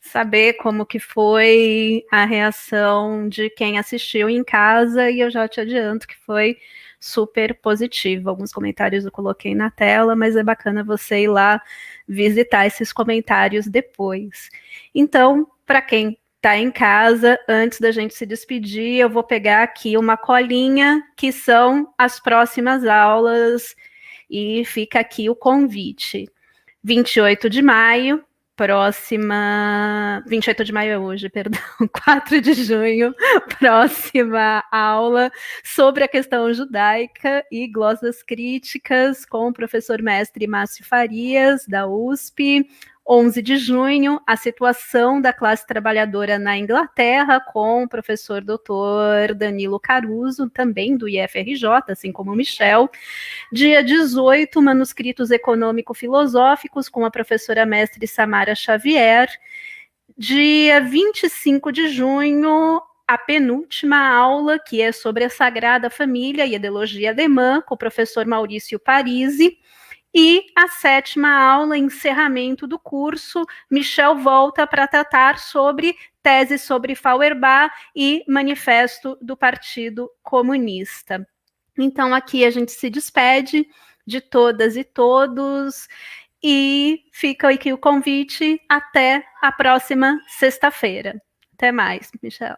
saber como que foi a reação de quem assistiu em casa, e eu já te adianto que foi super positivo. Alguns comentários eu coloquei na tela, mas é bacana você ir lá visitar esses comentários depois. Então, para quem está em casa, antes da gente se despedir, eu vou pegar aqui uma colinha, que são as próximas aulas, e fica aqui o convite. 28 de maio, 28 de maio é hoje, perdão, 4 de junho, próxima aula sobre a questão judaica e glosas críticas com o professor mestre Márcio Farias, da USP. 11 de junho, a situação da classe trabalhadora na Inglaterra, com o professor doutor Danilo Caruso, também do IFRJ, assim como o Michel. Dia 18, manuscritos econômico-filosóficos, com a professora mestre Samara Xavier. Dia 25 de junho, a penúltima aula, que é sobre a Sagrada Família e a ideologia alemã, com o professor Maurício Parisi. E a 7ª aula, encerramento do curso, Michel volta para tratar sobre tese sobre Feuerbach e manifesto do Partido Comunista. Então, aqui a gente se despede de todas e todos, e fica aqui o convite até a próxima sexta-feira. Até mais, Michel.